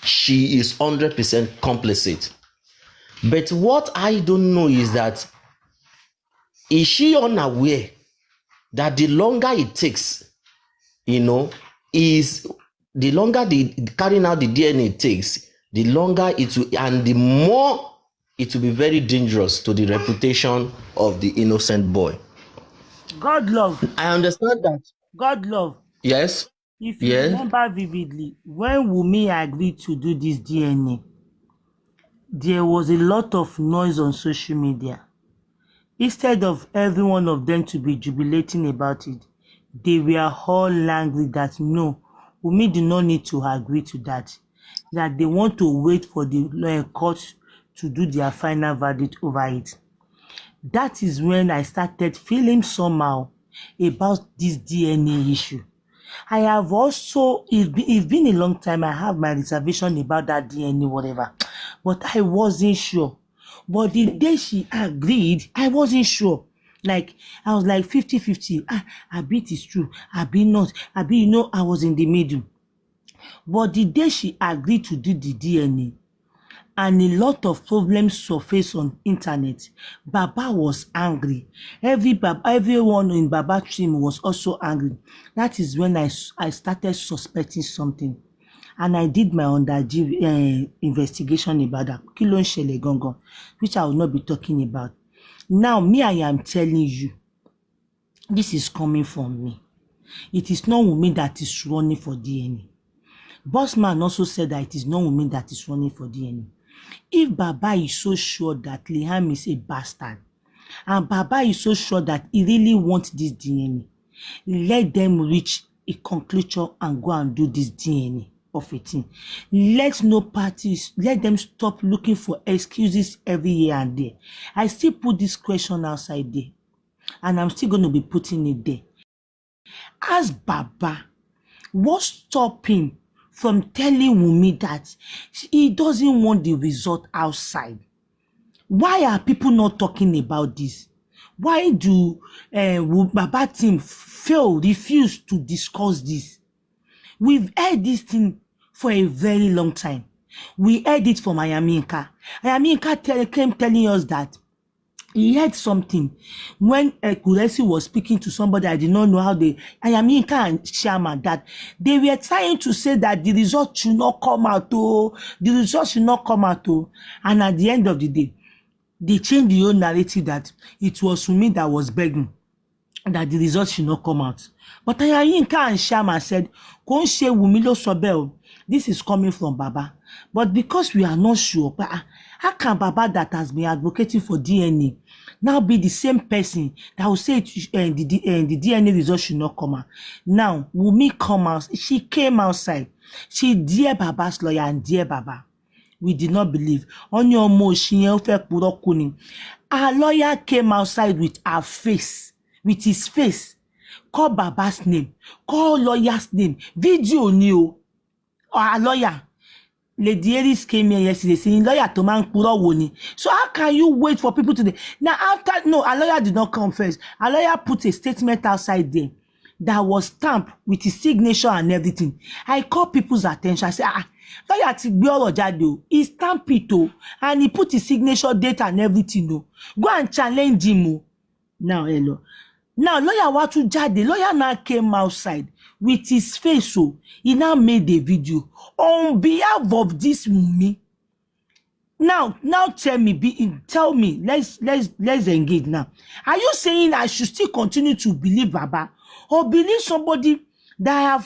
she is 100% complicit. But what I don't know is that, is she unaware that the longer it takes, is the longer the carrying out the DNA takes, the longer it will, and the more it will be very dangerous to the reputation of the innocent boy. God love. I understand that. God love. Yes. If you remember vividly, when Wunmi agreed to do this DNA, there was a lot of noise on social media. Instead of every one of them to be jubilating about it, they were all angry that no, Wunmi do not need to agree to that. That they want to wait for the court to do their final verdict over it. That is when I started feeling somehow about this DNA issue. I have also, it's been a long time, I have my reservation about that DNA, whatever. But I wasn't sure. But the day she agreed, I wasn't sure. Like, I was like 50-50. I bet it's true. I bet not. I bet, I was in the middle. But the day she agreed to do the DNA, and a lot of problems surfaced on internet, Baba was angry. Everyone in Baba team was also angry. That is when I started suspecting something. And I did my investigation about that, kí ló ń ṣẹlẹ̀ gangan, which I will not be talking about. Now, me, I am telling you, this is coming from me. It is not Wunmi that is running for DNA. Bossman also said that it is not Wunmi that is running for DNA. If Baba is so sure that Liam is a bastard, and Baba is so sure that he really wants this DNA, let them reach a conclusion and go and do this DNA of a thing. Let no parties, let them stop looking for excuses every here and there. I still put this question outside there, and I'm still going to be putting it there. Ask Baba, what stopped him from telling Wunmi that he doesn't want the result outside? Why are people not talking about this? Why do Baba team refuse to discuss this? We've heard this thing for a very long time. We heard it from Ayaminka. Ayaminka came telling us that he heard something when Kuresi was speaking to somebody. I did not know how Ayaminka and Sharma, that they were trying to say that the result should not come out. The result should not come out. And at the end of the day, they changed the whole narrative that it was Wunmi that was begging that the result should not come out. But Ayaminka and Sharma said, Konshe Wunmi lo sọ bẹ́ẹ̀ o. This is coming from Baba. But because we are not sure, how can Baba that has been advocating for DNA now be the same person that will say the DNA result should not come out? Now, Wunmi come out. She came outside. She dear Baba's lawyer and dear Baba. We did not believe. On your motion, our lawyer came outside with her face, with his face. Call Baba's name, call lawyer's name, video new. Our lawyer, Lady Aries came here yesterday saying lawyer to man kuro woni. So how can you wait for people to now after no, our lawyer did not come first. Our lawyer put a statement outside there that was stamped with his signature and everything. I call people's attention. I say, lawyer ti gbe ọ̀rọ̀ jáde o. He stamped it o, and he put his signature date and everything o. Go and challenge him o. Now, hello. Now, lawyer watu jáde. Lawyer now came outside with his face o. He now made a video on behalf of this Wunmi. Now tell me, let's engage now. Are you saying I should still continue to believe Baba, or believe somebody that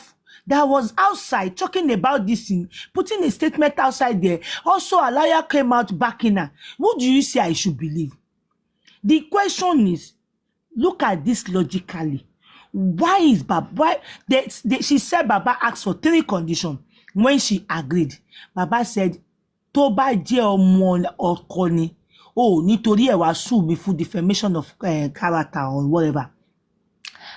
was outside talking about this thing, putting a statement outside there? Also, a lawyer came out backing her. Who do you say I should believe? The question is, look at this logically. Why is Baba? She said Baba asked for 3 conditions. When she agreed, Baba said, tó bá jẹ́ ọmọ ọkọ ni, nítorí ẹ wá sue me for defamation of character or whatever.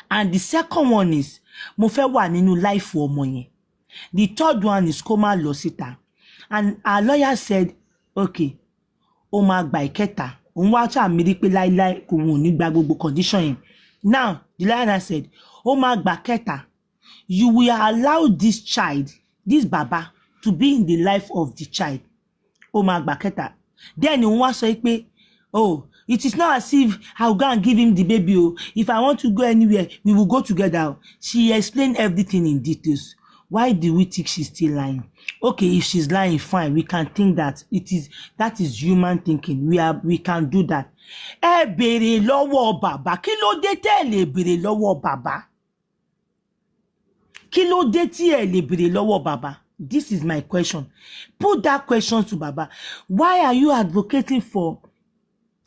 And the second one is, mo fẹ́ wà nínú life ọmọ yẹn. The third one is kó má lọ síta. And our lawyer said, okay, ó máa gba ìkẹta. Òun wá ṣáà mi rí pé láíláí kò wọ́n ní gba gbogbo condition yẹn. Now, the lawyer said, ó máa gba kẹta. You will allow this child, this Baba, to be in the life of the child. Ó máa gba kẹta. Then òun wá sọ pé, it is not as if I will go and give him the baby. If I want to go anywhere, we will go together. She explained everything in details. Why do we think she's still lying? Okay, if she's lying, fine. We can think that that is human thinking. We can do that. Ẹ béèrè lọ́wọ́ Baba. Kí ló dé tí ẹ lè béèrè lọ́wọ́ Baba? Kí ló dé tí ẹ lè béèrè lọ́wọ́ Baba? This is my question. Put that question to Baba. Why are you advocating for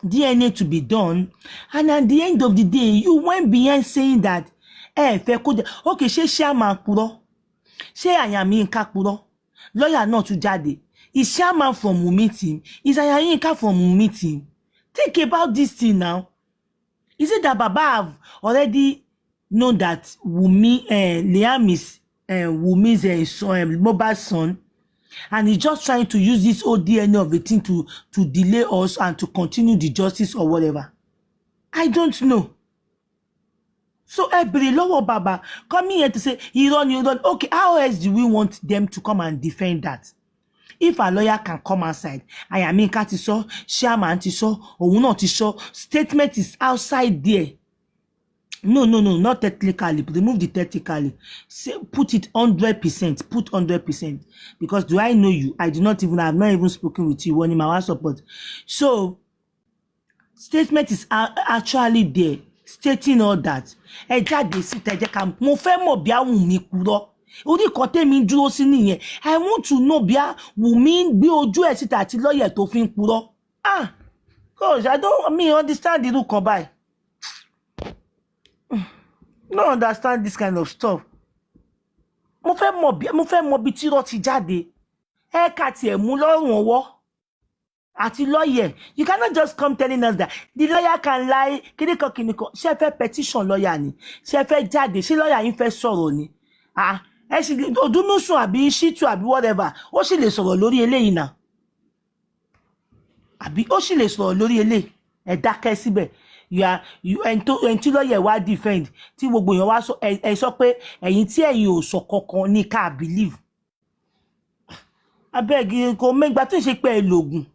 DNA to be done? And at the end of the day, you went behind saying that, okay, ṣé Sharma purọ́? Ṣé Ayaminka purọ́? Lawyer náà tún jáde. Is Sharma from Wunmi team? Is Ayaminka from Wunmi team? Think about this thing now. Is it that Baba have already known that Liam is Wunmi's son, Mohbad's son, and he's just trying to use this old DNA of the thing to delay us and to continue the justice or whatever? I don't know. So every lower Baba coming here to say you don't. Okay, how else do we want them to come and defend that? If a lawyer can come outside, Ayaminka ti sọ, Sharma ti sọ, òun náà ti sọ, statement is outside there. No, not technically. Remove the technically. Say, put it 100%. Put 100%. Because do I know you? I have not even spoken with you. One in my support. So, statement is actually there stating all that. Ẹ jáde síta ẹ jẹ́ ká mo fẹ́ mọ̀ bí Wùnmí purọ́. Orí kan tèmi dúró sí nìyẹn. I want to know bí Wùnmí gbé ojú ẹ̀ síta àti lọ́yẹ̀ tó fi ń purọ́. Gosh, I don't understand irú kan báyìí. No understand this kind of stuff. Mo fẹ́ mọ̀ bí tírọ́ ti jáde. Ẹ ká tiẹ̀ mú lọ́rùn ọwọ́. Àti lawyer, you cannot just come telling us that the lawyer can lie. Kiniko. Ṣé fẹ́ petition lawyer ni? Ṣé fẹ́ jáde? Ṣé lawyer yín fẹ́ sọ̀rọ̀ ni? Ẹ sì Odúnúsùn àbí Ṣítù àbí whatever. Ó sì lè sọ̀rọ̀ lórí eléyìí náà. Àbí ó sì lè sọ̀rọ̀ lórí eléyìí. Ẹ dákẹ́ síbẹ̀. Ẹni tí lawyer wá defend. Tí gbogbo èèyàn wá sọ ẹ sọ pé ẹ̀yin tí ẹ̀yin ò sọ kankan ní ká believe. Abeg kò mẹ́gbà tó ṣe pé ẹ lògùn.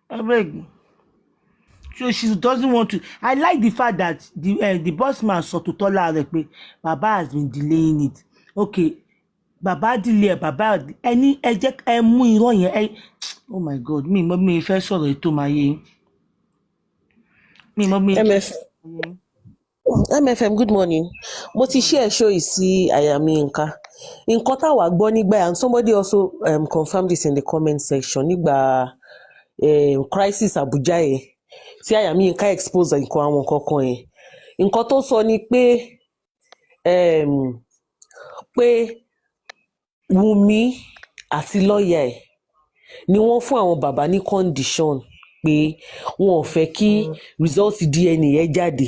I beg. So she doesn't want to. I like the fact that the boss man sọ tó tọ́lá rẹ̀ pé Baba has been delaying it. Okay, Baba delay Baba ẹni ẹ jẹ́ ẹ mú irọ́ yẹn oh my God mi fẹ́ sọ̀rọ̀ ètò máa yé mi. MFM, good morning. Mo ti share show yìí sí Àyàmí nǹkan táwa gbọ́ nígbà and somebody also confirmed this in the comment section nígbà crisis Abuja yẹn tí Àyàmí expose nǹkan àwọn kankan yẹn nǹkan tó sọ ni pé Wùnmí àti lọ́ọ̀yà ẹ̀ ni wọ́n fún àwọn bàbá ní condition pé wọn ò fẹ́ kí result DNA yẹn jáde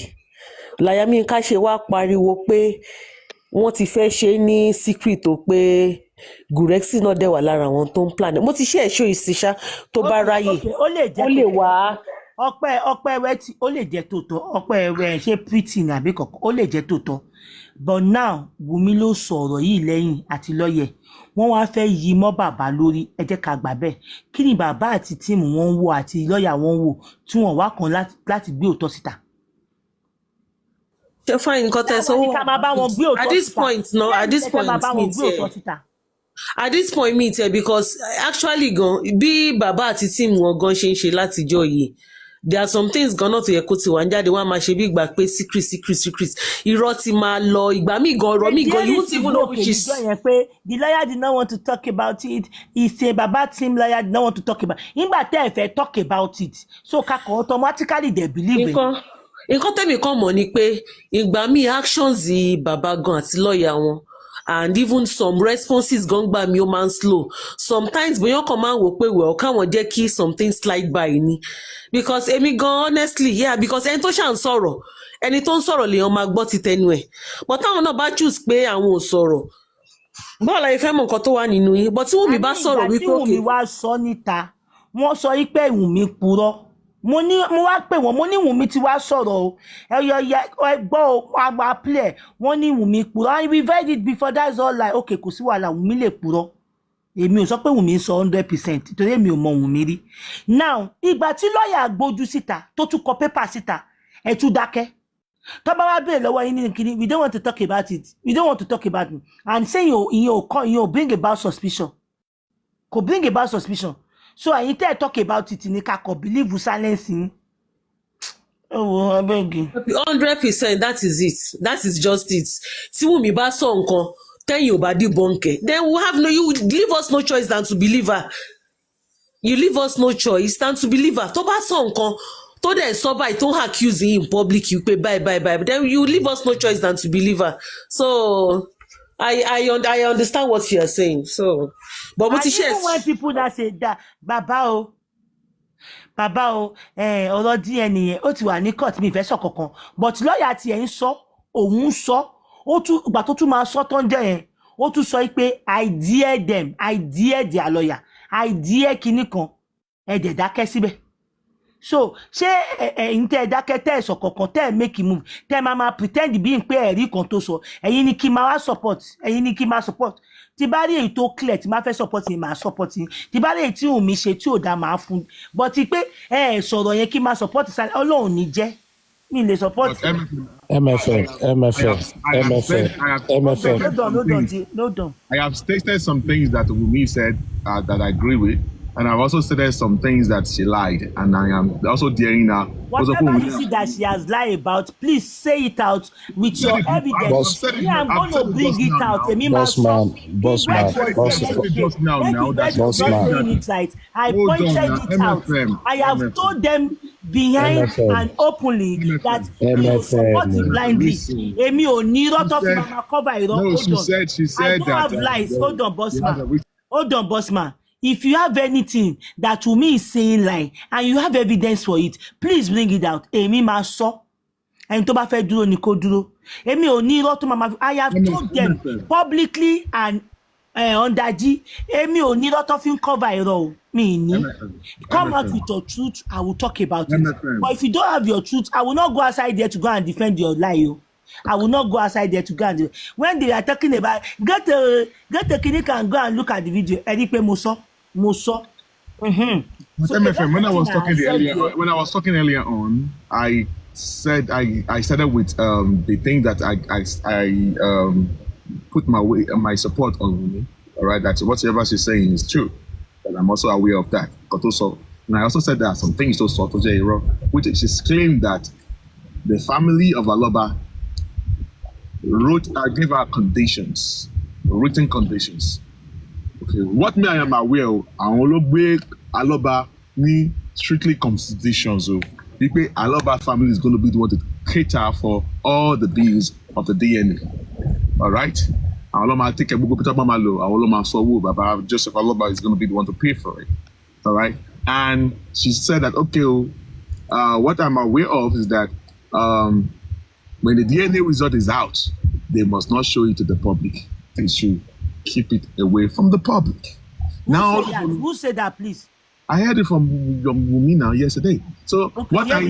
l'Àyàmí ṣe wá pariwo pé wọ́n ti fẹ́ ṣe ní secret o pé Gurexy náà dẹ̀ wà lára àwọn tó ń plan. Mo ti ṣe ẹ̀ṣọ́ ìsìṣà tó bá ráyè ó lè wá ọpẹ́ ẹwẹ́ tí ó lè jẹ́ tòótọ́ ọpẹ́ ẹwẹ́ ṣe pretty ní àbí kankan ó lè jẹ́ tòótọ́ but now Wùnmí ló sọ ọ̀rọ̀ yìí lẹ́yìn àti lọ́yẹ̀ wọ́n wá fẹ́ yí mọ́ bàbá lórí ẹ jẹ́ ká gbà bẹ́ẹ̀ kí ni bàbá àti tíìmù wọn ń wò àti lọ́yà wọn ń wò tí wọ́n wá kan láti gbé òótọ́ síta. Ṣé fáìn nǹkan tẹ́ sọ wọ́n at this point no at this point me tell because actually gan bí bàbá àti tíìmù wọn gan ṣe ń ṣe látijọ́ yìí there are some things gan náà tó yẹ kó ti wà ń jáde wọn á máa ṣe bí ìgbà pé secret irọ́ ti máa lọ ìgbà míì gan ọ̀rọ̀ míì gan you won't even know which is. The lawyer did not want to talk about it. He say baba team lawyer did not want to talk about it. Nígbà tẹ́ ẹ fẹ́ talk about it so kakọ automatically they believe it. Nǹkan tẹ́mi kan mọ̀ ni pé ìgbà míì actions bàbá gan àti lọ́ọ̀yà wọn and even some responses gan gbà mí ó máa ń slow sometimes bóyá kan máa ń wò pé well káwọn jẹ́ kí something slide by ni because èmi gan honestly because ẹni tó ṣà ń sọ̀rọ̀ ẹni tó ń sọ̀rọ̀ lèèyàn máa gbọ́ ti tẹnu ẹ̀ but táwọn náà bá choose pé àwọn ò sọ̀rọ̀ bọ́ọ̀lù ayé fẹ́ mọ̀ nǹkan tó wà nínú yín but tí Wùnmí bá sọ̀rọ̀ wípé òkè. àti Wùnmí wá sọ níta wọ́n sọ pé Wùnmí purọ́ mo wá pè wọ́n mo ní Wùnmí ti wá sọ̀rọ̀ o ẹgbọ́ àgbà play wọ́n ní Wùnmí purọ́ and we read it before that's all like okay kò sí wàhálà Wùnmí lè purọ́ èmi ò sọ pé Wùnmí sọ 100% torí èmi ò mọ Wùnmí rí now ìgbà tí lọ́ọ̀yà gbójú síta tó tún kọ pépà síta ẹ̀ tún dákẹ́ tó bá wá bèèrè lọ́wọ́ yín ní kíní we don't want to talk about it we don't want to talk about it and say you bring about suspicion kò bring about suspicion so ẹ̀yin tẹ́ ẹ talk about it ní kakọ̀ believe silence yín. Oh, I beg you. 100% that is it that is just it tí Wùnmí bá sọ nǹkan tẹ́yìn ò bá dìbọnkẹ̀ then you leave us no choice than to believe her you leave us no choice than to believe her tó bá sọ nǹkan tó dẹ̀ sọ báyìí tó ń accuse in public you pé bye then you leave us no choice than to believe her so I understand what you are saying so but mo ti ṣe. I even when people that say that bàbá o ọ̀rọ̀ DNA yẹn ó ti wà ní court mi ìfẹ́ sọ kankan but lọ́ọ̀yà tiẹ̀ ń sọ òun sọ ó tún ìgbà tó tún máa sọ tó ń jẹ́ yẹn ó tún sọ pé I dare them I dare their lawyer I dare kinní kan ẹ̀dẹ̀ dákẹ́ síbẹ̀ so ṣé ẹ̀yin tẹ́ ẹ dákẹ́ tẹ́ ẹ sọ kankan tẹ́ ẹ make move tẹ́ ẹ máa pretend bí n pé ẹ̀rí kan tó sọ ẹ̀yin ni kí n máa wá support ẹ̀yin ni kí n máa support tí bá rí èyí tó clear tí máa fẹ́ support yẹn máa support yẹn tí bá rí èyí tí Wùnmí ṣe tí ò dá máa fún but pé ẹ sọ̀rọ̀ yẹn kí n máa support sáré Ọlọ́run ní jẹ́ mi lè support. MFM. No done. I have stated some things that Wùnmí said that I agree with. And I've also said some things that she lied, and I am also daring her. Whatever you see that she has lied about, please say it out with your evidence. I'm going to bring it out. Boss man, Ingrid was here yesterday. When Ingrid was not saying it right, I pointed it out. I have told them behind and openly that you support it blindly. Emi ò ní irọ́ tó fi máa cover irọ́. No, she said I don't have lies. Hold on, boss man. If you have anything that to me is saying lie and you have evidence for it, please bring it out. Èmi máa sọ. Ẹni tó bá fẹ́ dúró ni kó dúró. Èmi ò ní irọ́ tó máa. I have told them publicly and on Daji. Èmi ò ní irọ́ tó fi ń cover irọ́ o. Mi ní. Come out with your truth, I will talk about it. But if you don't have your truth, I will not go outside there to go and defend your lie. I will not go outside there to go and when they are talking about get a clinic and go and look at the video. Eripe Moso. So MFM, when I was talking earlier on, I said I started with the thing that I put my support on me. All right, that whatever she's saying is true, and I'm also aware of that. But also, and I also said there are some things also which she's claimed that the family of Aloba gave her conditions, written conditions. Okay, what me I am aware of, àwọn ló gbé Aloba ní strictly constitutions. So, because Aloba family is going to be the one to cater for all the bills of the DNA. All right? Àwọn ló máa take gbogbo Peter Mamalo, àwọn ló máa sanwó, Baba Joseph Aloba is going to be the one to pay for it. All right? And she said that, okay, what I'm aware of is that when the DNA result is out, they must not show it to the public. They should keep it away from the public. Who said that, please? I heard it from Wumina yesterday. So what I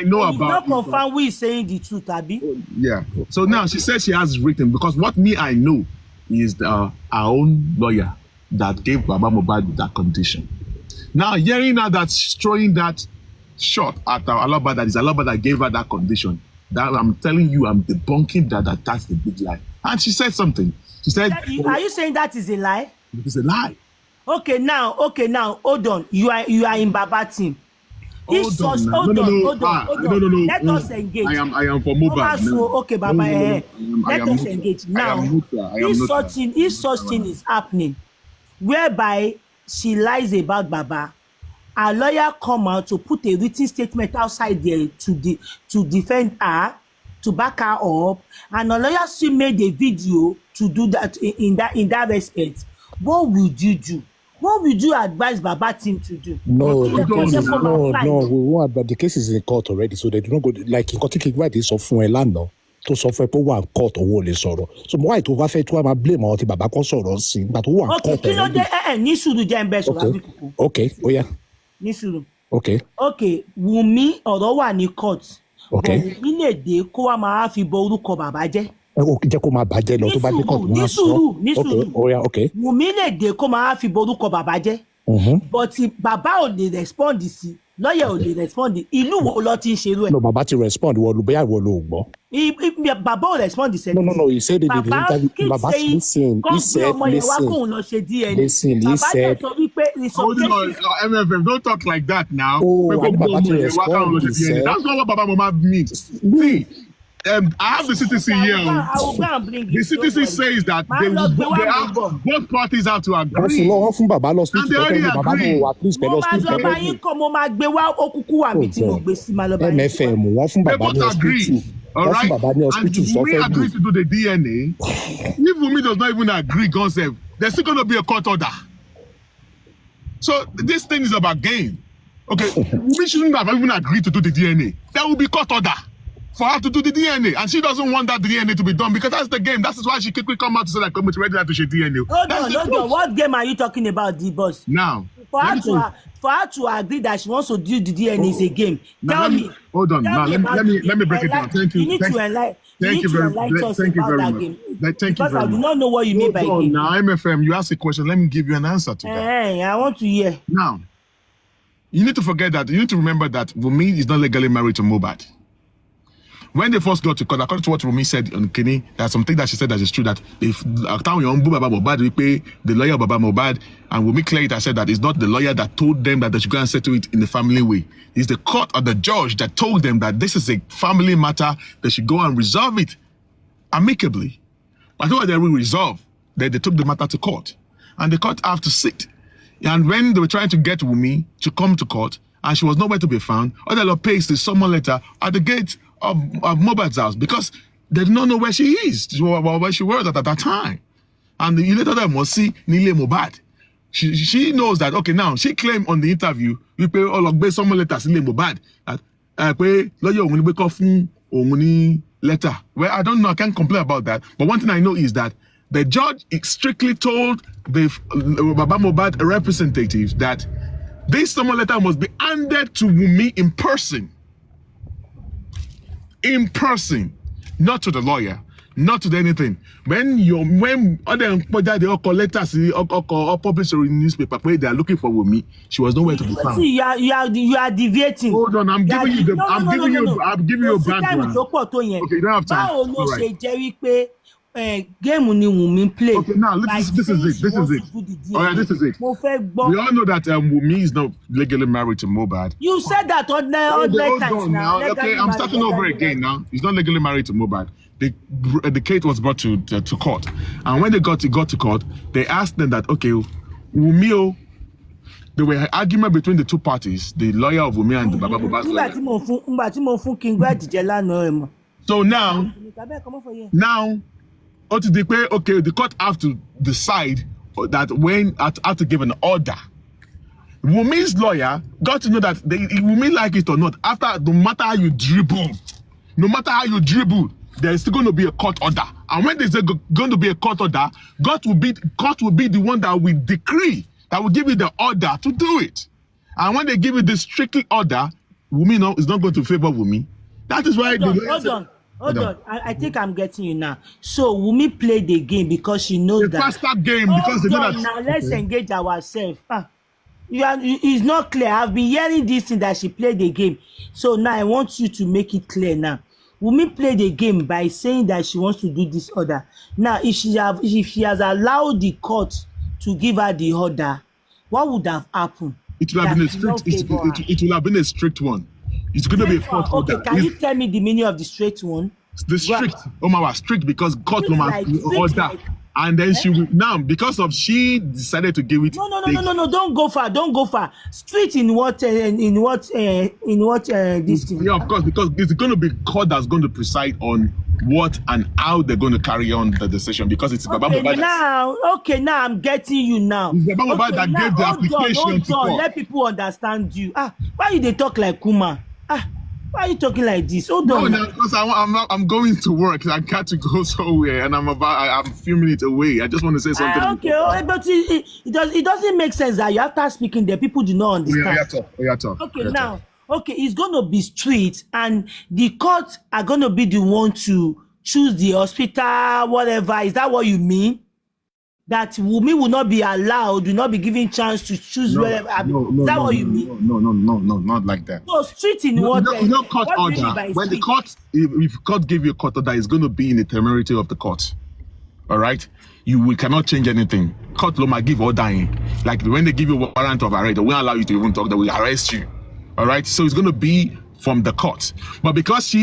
know about not confirm who is saying the truth, Abi. Yeah. So now she says she has written, because what I know is our own lawyer that gave Baba Mohbad that condition. Now hearing now that she's throwing that shot at Aloba, that is Aloba that gave her that condition. That I'm telling you, I'm debunking that's the big lie. And she said something. She said, "Are you saying that is a lie?" It is a lie. Okay, now, hold on. You are in Baba team. Hold on. Let us engage. I am for Mohbad. Okay, Baba. Let us engage. Now, if such thing is happening, whereby she lies about Baba, a lawyer come out to put a written statement outside there to defend her, to back her up, and a lawyer still made a video to do that in that respect. What would you do? What would you advise Baba team to do? No, we won't. But the case is in court already, so they do not go like in particular why they suffer from land now. To suffer for one court or wall is sorrow. So why to have to have blame or Baba sorrow sin, but one court. Okay. Oh yeah. Okay. Wumi ọ̀rọ̀ wà ní court. Okay. Wumi lè dé kó wá máa fi bo orúkọ bàbá jẹ́. Jẹ́ kó máa bàjẹ́ lọ tó bá dé court. Ní sùúrù. Oh yeah, okay. Wumi lè dé kó máa fi bo orúkọ bàbá jẹ́. But bàbá ò lè respond sí. Lawyer ò lè respond. Ìlú wo ló ti ń ṣerú ẹ̀? No, bàbá ti respond. Wọ́n ló bóyá ìwọ ló gbọ́. Bàbá ò respond sí. No. He said it in the interview. Bàbá listen. He said listen. He said. Hold on, MFM, don't talk like that now. Oh, Bàbá ti respond. That's not what Baba Mohbad means. See, I have the CTC here. The CTC says that both parties have to agree. And they already agree. They both agree. All right? And Wumi agrees to do the DNA. If Wumi does not even agree, concept, there's still going to be a court order. So this thing is about game. Okay, Wumi shouldn't have even agreed to do the DNA. There will be court order for her to do the DNA, and she doesn't want that DNA to be done because that's the game. That is why she quickly come out to say that come ready to share DNA. Hold on. What game are you talking about, the boss? Now, for her to agree that she wants to do the DNA is a game. Tell me. Hold on. Now let me break it down. Thank you. You need to enlighten us about that game. Thank you because very I do much. not know what you mean by game. Now, MFM, you ask a question. Let me give you an answer to that. Hey, I want to hear. Now, you need to remember that Wumi is not legally married to Mohbad. when they first got to court, according to what Rumi said on Kenny, there's something that she said that is true, that if Baba Mohbad, we pay the lawyer Baba Mohbad, and Rumi clearly said that it's not the lawyer that told them that they should go and settle it in the family way. It's the court or the judge that told them that this is a family matter, they should go and resolve it amicably. But what they will resolve, they took the matter to court, and the court have to sit. And when they were trying to get Wumi to come to court, and she was nowhere to be found, Odelo pasted someone letter at the gate of Mohbad's house because they did not know where she is, where she was at that time. And the later them was see Nile Mohbad. She knows that, okay, now she claimed on the interview, we pay all of someone letters Nile Mohbad that pay lawyer when we call fun letter. Well, I don't know, I can't complain about that. But one thing I know is that the judge strictly told the Baba Mohbad representatives that this someone letter must be handed to Wumi in person. In person, not to the lawyer, not to anything. When other they all call letters or publish in newspaper where they are looking for Wumi, she was nowhere to be found. See, you are deviating. Hold on, I'm giving you a background. Okay, you don't have time. Báwo ló ṣe jẹ́ wípé game ni Wumi play? Okay, now this is it. Oh yeah, this is it. We all know that Wumi is not legally married to Mohbad. You said that on times now. Okay, I'm starting over again now. He's not legally married to Mohbad. The case was brought to court, and when they got to court, they asked them that, okay, Wumi, there were argument between the two parties, the lawyer of Wumi and the Baba Mohbad's lawyer. So now, okay, the court have to decide that when have to give an order. Wumi's lawyer got to know that Wumi like it or not. After no matter how you dribble, there's still going to be a court order. And when there's going to be a court order, court will be the one that will decree, that will give you the order to do it. And when they give you the strictly order, Wumi is not going to favor Wumi. That is why Hold on. I think I'm getting you now. So Wumi played the game because she knows that. Faster game because they know that. Now let's engage ourselves. It's not clear. I've been hearing this thing that she played the game. So now I want you to make it clear now. Wumi played the game by saying that she wants to do this order. Now, if she has allowed the court to give her the order, what would have happened? It will have been a strict one. It's going to be a court order. Okay, can you tell me the meaning of the straight one? The strict, strict because court order. And then she will now, because of she decided to give it. No, don't go far. Strict in what this thing? Yeah, of course, because it's going to be court that's going to decide on what and how they're going to carry on the decision, because it's Baba Mohbad. Now I'm getting you now. It's Baba Mohbad that gave the application to court. Let people understand you. Why you they talk like Kuma? Why are you talking like this? Hold on. No, because I'm going to work. I got to go somewhere, and I'm a few minutes away. I just want to say something. Okay, but it doesn't make sense that you after speaking there, people do not understand. Talk. Okay, it's going to be strict, and the courts are going to be the one to choose the hospital, whatever. Is that what you mean? That Wumi will not be allowed, will not be given chance to choose whatever. Is that what you mean? No, not like that. So strict in what? No court order. When the court, if court give you a court order, it's going to be in the temerity of the court. All right? We cannot change anything. Court law might give order in. Like when they give you a warrant of arrest, they won't allow you to even talk, they will arrest you. All right? So it's going to be from the court. But because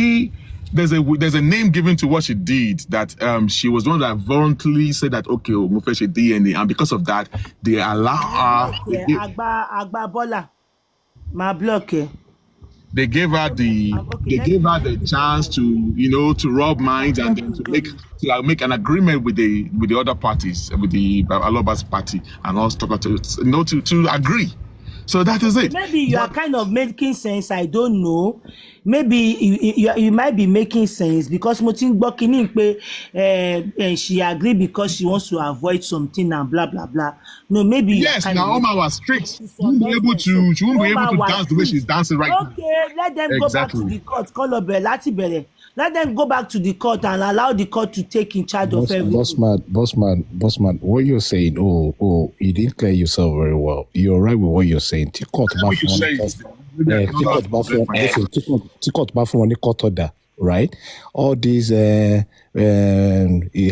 there's a name given to what she did, that she was one that voluntarily said that, okay, Mufeshi DNA, and because of that, they allow her. Agba Bola, my block. They gave her the chance to rub minds and then to make an agreement with the other parties, with the Aloba's party, and all stuff to agree. So that is it. Maybe you are kind of making sense. I don't know. Maybe you might be making sense because Motin Bokini she agreed because she wants to avoid something and blah blah blah. No, maybe yes. Now Oma was strict. She won't be able to dance the way she's dancing right now. Okay, let them go back to the court. Let them go back to the court and allow the court to take in charge of everything. Bossman, what you're saying, you didn't clear yourself very well. You're right with what you're saying. Court back from the court order. right? All these, it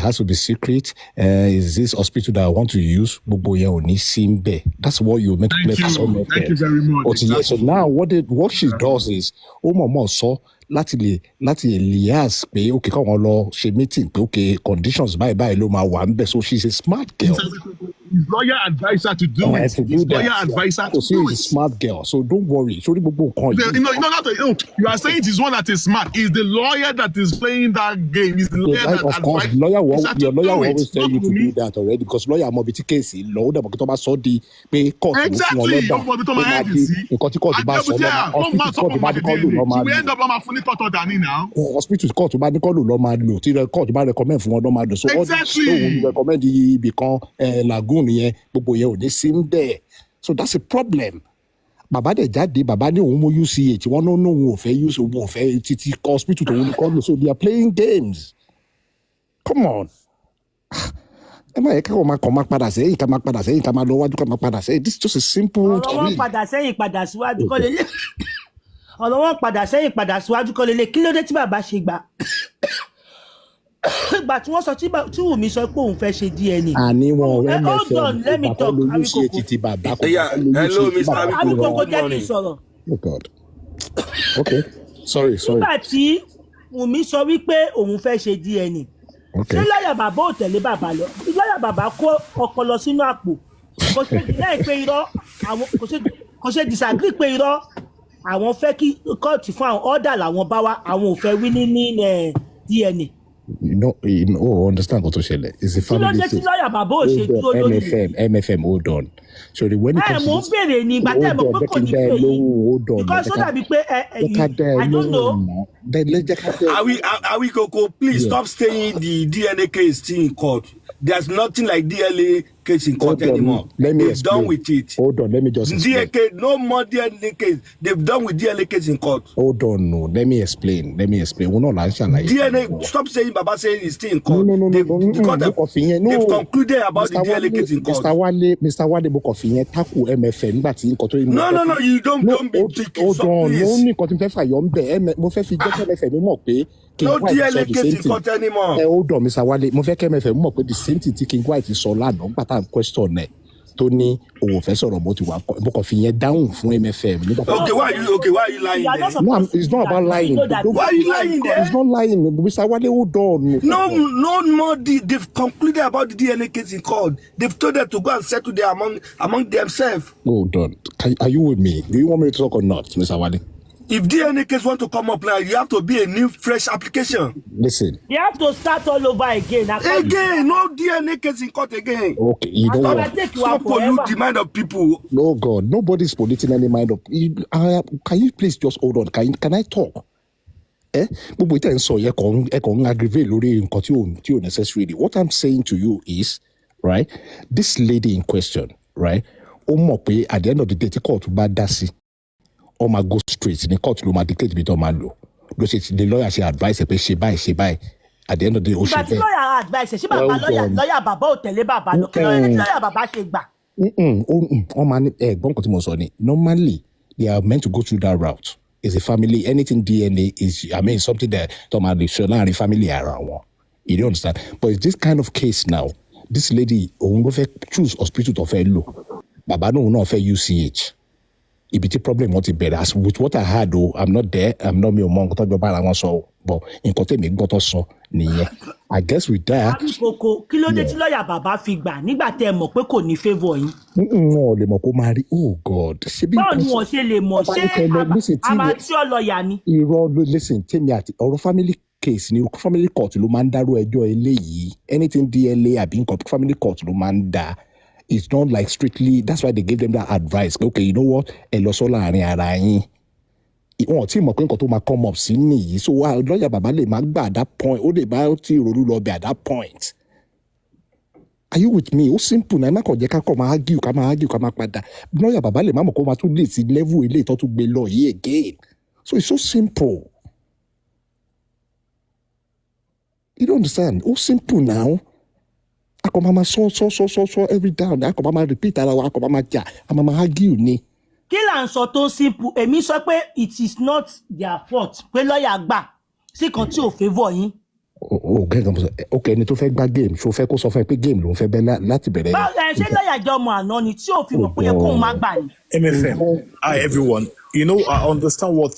has to be secret. Is this hospital that I want to use? That's what you're meant to play for some. Thank you very much. But yeah, so now what she does is, láti lè liaise pé okay káwọn lọ ṣe meeting pé okay conditions báyìí ló máa wà ńbẹ̀, so she's a smart girl. His lawyer advised her to do it. His lawyer advised her to do She's a it. smart girl, so don't worry. Sorry, You are saying it is one that is smart. It's the lawyer that is playing that game. It's the lawyer that of course, advised your lawyer will her always to tell you do to it. do that already, because lawyer mọ ibi tí kéèsì lọ, ó dẹ̀ mọ̀ kí tó bá sọ di pé court ló fún wọn lọ́dà, ó máa di nǹkan tí court bá sọ lọ́mọ hospital court bá ní kọ́ lò lọ́ máa we lò. end up on my phone now. Hospital court bá ní kọ́ lò lọ́ máa lò, tí court bá recommend fún wọn lọ́ máa lò. So all this òun recommend ibì kan lagoon yẹn gbogbo yẹn ò ní sí ń bẹ̀. So that's a problem. Bàbá dẹ̀ jáde, bàbá ní òun mú UCH, wọ́n náà òun ò fẹ́ use, òun ò fẹ́ títí hospital tó òun kọ́ lò. So they are playing games. Come on. Ẹ má yẹ ká wọ́n máa padà sẹ́yìn, ká máa padà sẹ́yìn, ká máa lọ wájú, ká máa padà sẹ́yìn. This is just a simple. Ọ̀rọ̀ wọn padà sẹ́yìn padà síwájú kọ́ lélẹ̀. Ọ̀rọ̀ wọn padà sẹ́yìn padà síwájú kọ́ lélẹ̀. Kí ló dé tí bàbá ṣe gbà? Ìgbà tí wọ́n sọ tí Wùmí sọ pé òun fẹ́ ṣe DNA. Àní wọn ọ̀rẹ́ Hold on, let me talk. Hello, Mr. Abikoko jẹ́ kí n sọ̀rọ̀. Oh God. Okay. Sorry. Nígbà tí Wùmí sọ wípé òun fẹ́ ṣe DNA. Ṣé lọ́yà bàbá ò tẹ̀lé bàbá lọ? Lọ́yà bàbá kó ọpọlọ sínú àpò. Kò ṣe deny pé irọ́, kò ṣe disagree pé irọ́. Àwọn fẹ́ kí kóòtù fún àwọn order làwọn bá wá, àwọn ò fẹ́ wí ní DNA. Understand what to ṣẹlẹ̀. It's a family thing. Kí ló dé tí lọ́yà bàbá ò ṣe dúró lórí rẹ̀? MFM, hold on. So when it comes to mo ń bèrè ní ìgbà tẹ́ mọ̀ pé kò ní pè yín. Because ó dàbí pé I don't know. Awi Koko, please stop saying the DNA case still in court. There's nothing like DNA case in court anymore. They've done with it. Hold on, let me just explain. DNA, no more DNA case. They've done with DNA case in court. Hold on, no. Let me explain. We're not like DNA. Stop saying Baba saying it's still in court. No. They've concluded about the DNA case in court. Mr. Wale Bokofiyen tackle MFM nígbà tí nǹkan tó yẹ. No. You don't be picking. Hold on. No ní nǹkan tí mo fẹ́ fà yọ ń bẹ̀. Mo fẹ́ fi jẹ́ MFM mọ̀ pé King White sọ the same thing. Hold on, Mr. Wale. Mo fẹ́ kẹ́ MFM mọ̀ pé the same thing tí King White sọ lánàá nígbà tá à ń question ẹ̀ tó ní òun fẹ́ sọ̀rọ̀ bó ti wà Bokofiyen dáhùn fún MFM. Okay, why are you lying there? No, it's not about lying. Why are you lying there? It's not lying. Mr. Wale, hold on. No more. They've concluded about the DNA case in court. They've told them to go and settle there among themselves. Hold on. Are you with me? Do you want me to talk or not, Mr. Wale? If DNA case want to come up now, you have to be a new, fresh application. Listen. You have to start all over again. No DNA case in court again. Okay, you don't want to pollute the mind of people. No, God, nobody's polluting any mind of. Can you please just hold on? Can I talk? Gbogbo ìtẹ̀ ń sọ yẹ kàn ń aggravate lórí nǹkan tí ò necessarily. What I'm saying to you is, right, this lady in question, right, ó mọ̀ pé at the end of the day tí court bá dá sí, ó máa go straight ní court ló máa dictate ibi tó máa lò the lawyer ṣe advice ẹ pé ṣe báyìí at the end of the day ó ṣe bẹ́ẹ̀. ìgbà tí lawyer advice ṣé bàbá lawyer bàbá ò tẹ̀lé bàbá lọ kí lawyer bàbá ṣe gbà. wọ́n máa ní ẹ̀gbọ́n nǹkan tí mo sọ ni normally they are meant to go through that route. It's a family, anything DNA is, something that tó máa lè ṣe láàrin family ara wọn. You don't understand? But it's this kind of case now. This lady òun ló fẹ́ choose hospital tó fẹ́ lò bàbá náà fẹ́ UCH. Ibi tí problem wọn ti bẹ̀rẹ̀ as with what I had I'm not there, mi ò mọ nǹkan tó jọba ara wọn sọ but nǹkan tèmi gbọ́ tó sọ nìyẹn. I guess with that. Koko kí ló dé tí lọ́ọ̀yà bàbá fi gbà nígbà tẹ́ ẹ mọ̀ pé kò ní favour yín. Wọn ò lè mọ̀ kó máa rí oh God. Báwo ni wọ́n ṣe lè mọ̀ ṣé amateur lawyer ni. Irọ́ ló listen tèmi àti ọ̀rọ̀ family case ni family court ló máa ń dárú ẹjọ́ eléyìí anything DNA àbí nǹkan family court ló máa ń dá. It's not like strictly, that's why they gave them that advice. Okay, you know what? Ẹ lọ sọ láàrin ara yín. Wọ́n ti mọ̀ pé nǹkan tó máa come up sí nìyí. So lọ́ọ̀yà bàbá lè máa gbà at that point. Ó lè bá tí ìrònú lọ bẹ̀ at that point. Are you with me? Ó simple náà. Ẹ má kàn jẹ́ ká kọ̀ máa argue ká máa padà. Lọ́ọ̀yà bàbá lè má mọ̀ kó máa tún lè sí level ilé ìtọ́ tún gbé lọ yìí again. So it's so simple. You don't understand? Ó simple now. Akomama so every down. Akomama repeat ara wa. Akomama jà. Amama argue ni. Kí là ń sọ tó simple? Èmi sọ pé it is not their fault pé lọ́ọ̀yà gbà. sí kan tí ò favour yín. ok ẹni tó fẹ́ gbá game ṣó fẹ́ kó sọ fún ẹ pé game ló ń fẹ́ bẹ́ láti bẹ̀rẹ̀. báwo ẹ ṣe lọ́ọ̀yà jẹ́ ọmọ àná ni tí ò fi mọ̀ pé yẹ kóun má gbà ni. MFM, hi everyone. You know, I understand what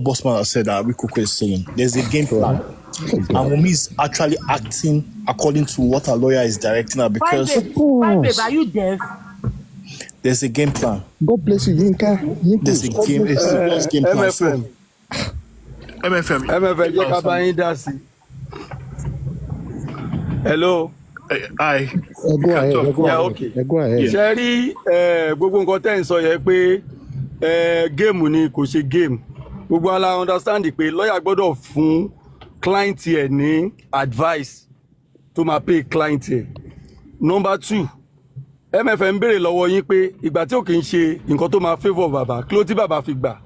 Bossman has said that Rikoko is saying. There's a game plan. And Wunmi is actually acting according to what her lawyer is directing her because... Fine babe, are you deaf? There's a game plan. God bless you, Yinka. There's a game, it's a game plan. MFM, jẹ́ ká bá yín dá sí. Hello. Hi. Go ahead. Yeah, okay. Go ahead. Ṣé rí gbogbo nǹkan tẹ́ ń sọ yẹn pé géèmù ni kò ṣe géèmù. Gbogbo ala understand pé lọ́ọ̀yà gbọ́dọ̀ fún client ẹ̀ ní advice tó máa pay client ẹ̀. Number 2, MFM béèrè lọ́wọ́ yín pé ìgbà tí ò kì í ṣe nǹkan tó máa favour bàbá kí ló tí bàbá fi gbà.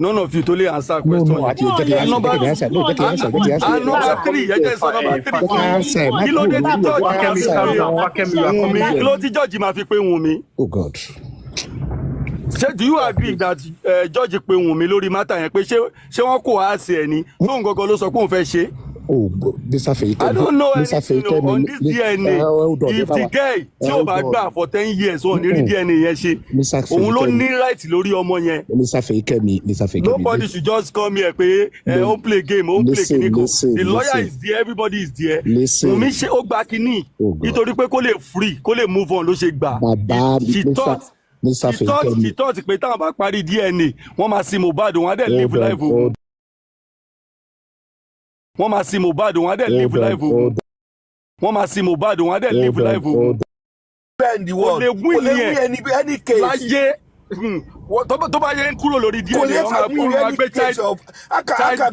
None of you to lay answer question. No, number 3, kí ló dé tí judge máa fi pé Wunmi? Oh God. Do you agree that judge pé Wunmi lórí matter yẹn pé ṣé wọ́n kò á sí ẹ ni fóun gangan ló sọ pé òun fẹ́ ṣe? Oh, Mr. Feyike. I don't know anything on this DNA. If the guy tí ó bá gbà for 10 years wọ́n ní rí DNA yẹn ṣe, òun ló ní right lórí ọmọ yẹn. Mr. Feyike. Nobody should just come here pé ó play game, ó play kiniko. The lawyer is there, everybody is there. Wunmi ṣe ó gba kinní nítorí pé kó lè free, kó lè move on ló ṣe gbà. She thought pé táwọn bá parí DNA, wọ́n máa sin Mohbad, wọ́n á dẹ̀ live life òun. Wọ́n máa sin Mohbad, wọ́n á dẹ̀ live life òun. Wọ́n máa sin Mohbad, wọ́n á dẹ̀ live life òun. Kò lè win any case. Láyé tó bá yẹ ń kúrò lórí DNA, wọ́n máa gbé child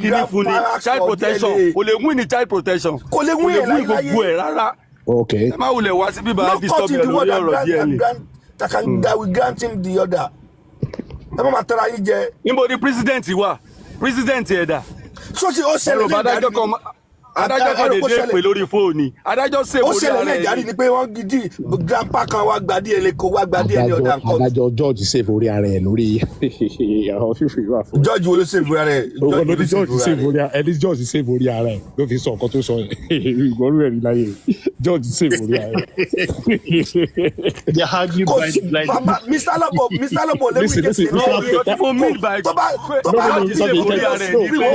kìíní fún ni, child protection. Kò lè win ní child protection. Kò lè win gbogbo ẹ̀ rárá. Okay. Ẹ má wulẹ̀ wá sí bíbá á disturb ẹ lórí ọ̀rọ̀ DNA. That will grant him the other. Ẹ má máa tẹ́ra yín jẹ. Níbo ni president wà? President ẹ̀dá. So ṣe ó ṣẹlẹ̀ ní adájọ́ kan lè dé pè lórí fóònù. Adájọ́ ṣe ó ṣẹlẹ̀ ní ìjáde ni pé wọ́n gidi grandpa kan wá gba DNA kó wá gba DNA ọ̀dà nǹkan. Adájọ́ George save orí ara ẹ̀ lórí àwọn fífi wà fún. George wo ló save orí ara ẹ̀? George save orí ara ẹ̀ ló fi sọ nǹkan tó sọ yẹn. Ìgbọ́rú ẹ̀ rí láyé. George save orí ara ẹ̀. They argue like Mr. Lobo lè wí kéṣe lọ́wọ́. Mo mean by tó bá save orí ara ẹ̀ ní pé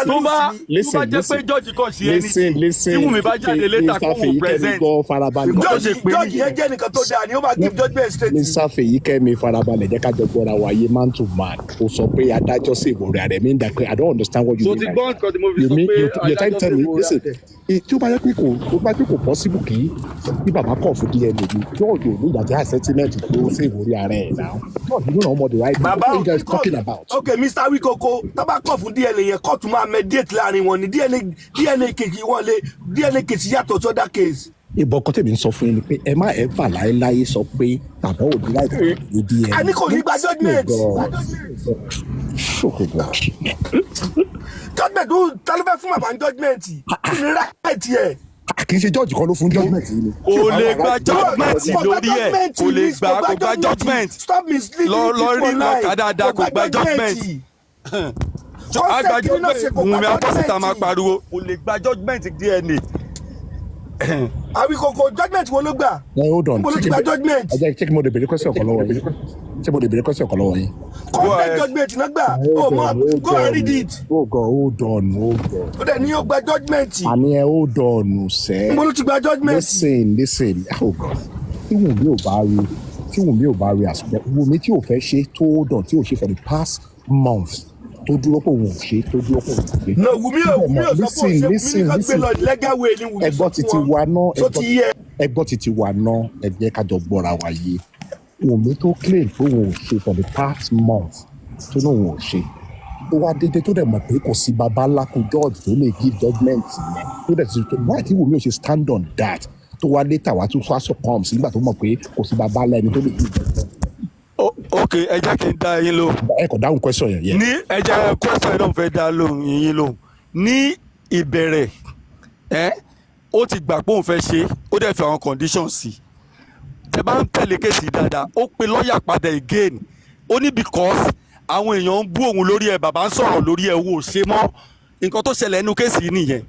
tó bá jẹ́ pé George kàn sí listen. tí Wunmi bá jáde later kó wù present. George yẹn jẹ́ nìkan tó dáa ni ó máa give judgment straight. Mr. Feyikemi farabalẹ̀ jẹ́ ká jọ gbọ́ra wáyé man to man ó sọ pé adájọ́ save orí ara ẹ̀ mean that I don't understand what you mean. so ti gbọ́n nǹkan tí mo fi sọ pé adájọ́ save orí ara ẹ̀. Tí ó bá yẹ pé kò possible kí bàbá kọ̀ fún DNA ni George ò ní ìdájọ́ assessment tó save orí ara ẹ̀ náà. George you know what the right thing what you guys talking about. Okay, Mr. Wikoko tábà kọ̀ fún DNA yẹn kóòtù máa mediate láàrin wọn ni DNA kejì wọn lé DNA kejì yàtọ̀ to other case. Ìbọn kan tèmi ń sọ fún yín ni pé ẹ má ẹ fà láéláé sọ pé bàbá ò ní láì fún ní DNA. A ní kò ní gba judgment. Judgment ta ló fẹ́ fún bàbá ní judgment kí ni right yẹ. Kì í ṣe George kan ló fún judgment yìí ni. Kò lè gba judgment lórí ẹ̀ kò lè gba judgment lọ kàdáadáa kò gba judgment. Agba judgment Wunmi apọ́sítà máa pariwo kò lè gba judgment DNA. Awikoko judgment wo ló gbà? Hold on. Mo ló ti gba judgment. Ẹ jẹ́ check mo de bèrè question kan lọ́wọ́ yín. Ṣé mo de bèrè question kan lọ́wọ́ yín? Content judgment náà gbà. Oh ma go and read it. Hold on. Ó dẹ̀ ní ó gba judgment. Àní ẹ hold on sẹ́. Mo ló ti gba judgment. Listen. Oh God. Tí Wunmi ò bá rí àsùnjẹ. Wunmi tí ò fẹ́ ṣe tó hold on tí ò ṣe for the past month. Tó dúró pé òun ò ṣe tó dúró pé òun ò ṣe. No Wunmi ò sọ pé òun ṣe Wunmi ká gbé lọ legal way ni Wunmi sọ fún wọn. Ẹgbọ́n ti wa náà ẹ jẹ́ ká jọ gbọ́ra wa yé. Wunmi tó claim pé òun ò ṣe for the past month tó náà òun ò ṣe. Ó wá dédé tó dẹ̀ mọ̀ pé kò sí baba ńlá kó George tó lè give judgement yẹn. Tó dẹ̀ ti sọ why tí Wunmi ò ṣe stand on that tó wá later wá tún sọ comes nígbà tó mọ̀ pé kò sí baba ńlá ẹni tó lè give judgement. Okay, ẹ jẹ́ kí n dá yín lóhùn. Ẹ kò dáhùn question yẹn. Ní ẹ jẹ́ question yẹn náà fẹ́ dá lóhùn yín lóhùn. Ní ìbẹ̀rẹ̀ ó ti gbà pé òun fẹ́ ṣe ó dẹ̀ fi àwọn conditions sí. Ẹ bá ń tẹ̀lé kéèsì dáadáa ó pe lọ́ọ̀yà padà again ó ní because àwọn èèyàn ń bú òun lórí ẹ̀ bàbá ń sọ̀rọ̀ lórí ẹ̀ owó ṣe mọ́ nǹkan tó ṣẹlẹ̀ nínú kéèsì yìí nìyẹn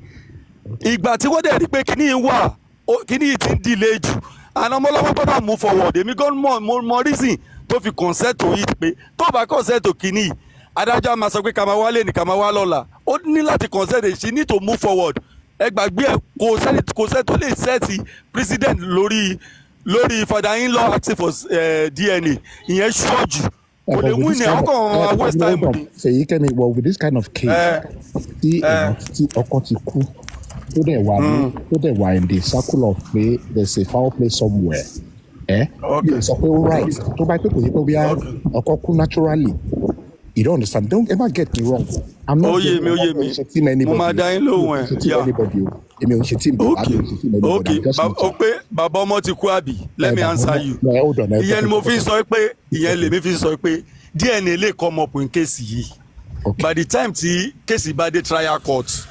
ìgbà tí wọ́n dẹ̀ rí pé kíní wà kíní yìí ti ń delay jù àná ọmọlọ́wọ́ gbọ́dọ̀ move forward èmi gan mọ reason tó fi consent to it pé tó bá consent to kíní yìí adájọ́ máa sọ pé ká máa wá lé ní ká máa wá lọ́la ó ní láti consent she need to move forward ẹ gbàgbé ẹ kò sẹ́ni tó lè sẹ́ẹ̀tì president lórí father-in-law asking for DNA ìyẹn ṣọ́ọ̀jù kò lè win ní ọkàn waste time. Ṣèyí Kẹ́mi, well with this kind of case tí ọkọ ti kú tó dẹ̀ wà in the circle of pé there's a foul play somewhere yóò sọ pé ó right tó bá pé kò yẹ pé bí ọkọ kú naturally you don't understand, don't ever get me wrong. I'm not oyè mi mo máa dá yín lóhùn èmi ò ń ṣe team okay o pé bàbá ọmọ ti kú àbí let me answer you ìyẹn ni mo fi sọ pé ìyẹn lèmi fi sọ pé DNA lè come up in case yìí by the time tí case bá dé trial court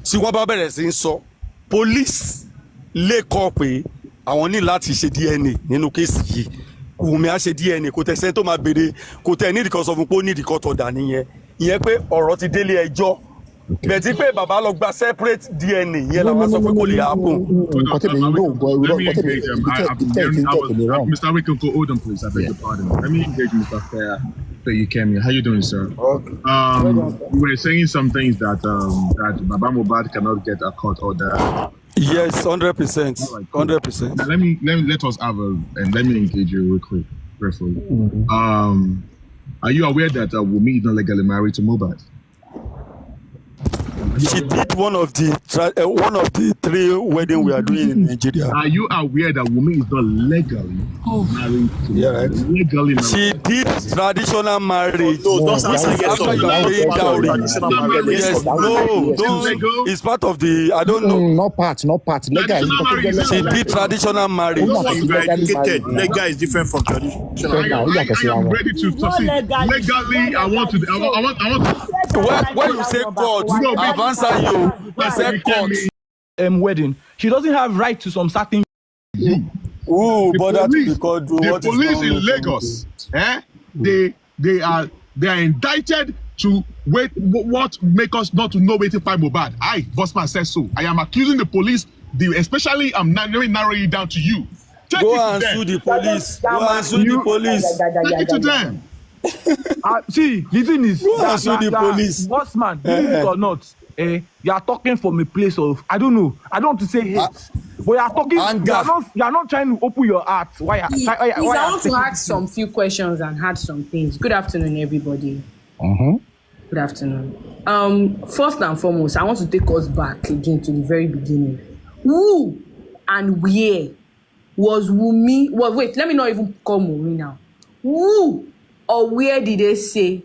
tí wọ́n bá bẹ̀rẹ̀ sí í sọ police lè kọ́ pé àwọn ní láti ṣe DNA nínú case yìí Wùmí á ṣe DNA kò tẹ̀sẹ̀ tó máa béèrè kò tẹ̀ ní ìdíkọ̀ sọ fún pé ó ní ìdíkọ̀ tọ̀dà nìyẹn ìyẹn pé ọ̀rọ̀ ti délé ẹjọ́ bẹ̀tí pé bàbá lọ gba separate DNA yẹn làwọn sọ pé kò lè happen. Mr. Wikoko, hold on please, I beg your pardon. Let me engage Mr. Faye Kemi. How you doing, sir? You were saying some things that that Baba Mohbad cannot get a court order. Yes, 100%. 100%. Now let us have and let me engage you real quick, briefly. Are you aware that Wunmi is not legally married to Mohbad? She did one of the 3 weddings we are doing in Nigeria. Are you aware that Wunmi is not legally married to Mohbad? Legally married. She did traditional marriage. After you are paying dowry. Yes, no, it's part of the, I don't know. Not part. Legal. She did traditional marriage. Legal is different from traditional. I am ready to proceed. Legally, I want to. When you say court, I've answered you. I said court. Wedding. She doesn't have right to some certain. Ooh, but that's because the police in Lagos, they are indicted to what make us not to know waiting for Mohbad. Bossman says so. I am accusing the police. Especially, I'm narrowing it down to you. Go and sue the police. Take it to them. See, the thing is, Bossman, believe it or not, you are talking from a place of, I don't know, I don't want to say hate, but you are talking, you are not trying to open your heart. Why I want to ask some few questions and add some things. Good afternoon, everybody. Good afternoon. First and foremost, I want to take us back again to the very beginning. Who and where was Wunmi? Well, wait, let me not even call Wunmi now. Who or where did they say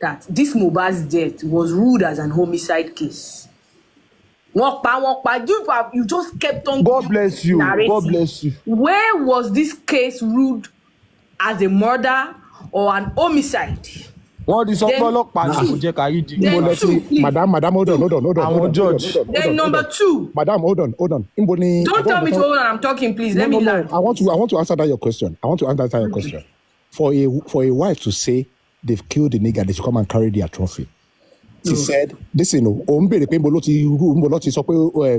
that this Mohbad's death was ruled as an homicide case? You just kept on. God bless you. Narrating. God bless you. Where was this case ruled as a murder or an homicide? What is Madam, hold on. Judge. Then number 2. Madam, hold on. Don't tell me to hold on. I'm talking, please. Let me learn. I want to answer that your question. Question. For a wife to say they've killed the nigger, they should come and carry their trophy. She said, listen,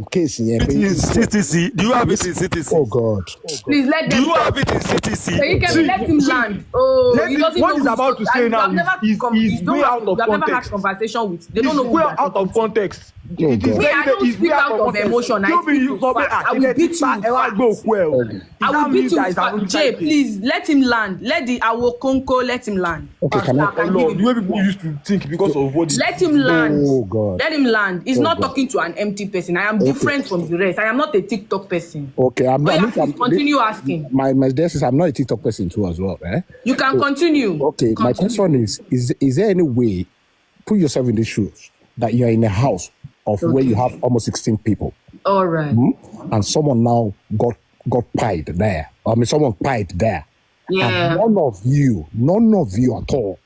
case CTC. Do you have it in CTC? Oh God. Please let them. Do you have it in CTC? So you can let him land. What he's about to say now is way out of context. I've never had conversation with. They don't know. Way out of context. I don't speak out of emotion. I speak with facts. I will beat you. I will beat you. Jay, please let him land. Let the Awokonko let him land. Okay, can I? Lord, the way people used to think because of what. Let him land. Oh God. Let him land. He's not talking to an empty person. I am different from the rest. I am not a TikTok person. Okay, I'm not. Continue asking. My dear is I'm not a TikTok person too as well. You can continue. Okay, my question is there any way, put yourself in the shoes that you are in a house of where you have almost 16 people. All right. And someone now got pied there. Someone pied there. Yeah. And none of you at all,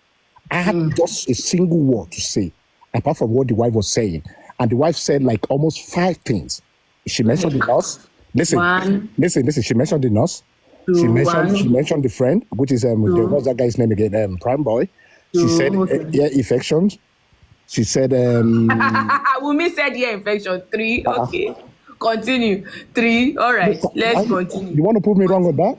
I had just a single word to say, apart from what the wife was saying. And the wife said like almost 5 things. She mentioned the nurse. Listen. She mentioned the nurse. She mentioned the friend, which is what's that guy's name again? Prime Boy. She said infections. She said, Wumi said ear infection. 3. Okay. Continue. 3. All right. Let's continue. You want to prove me wrong on that?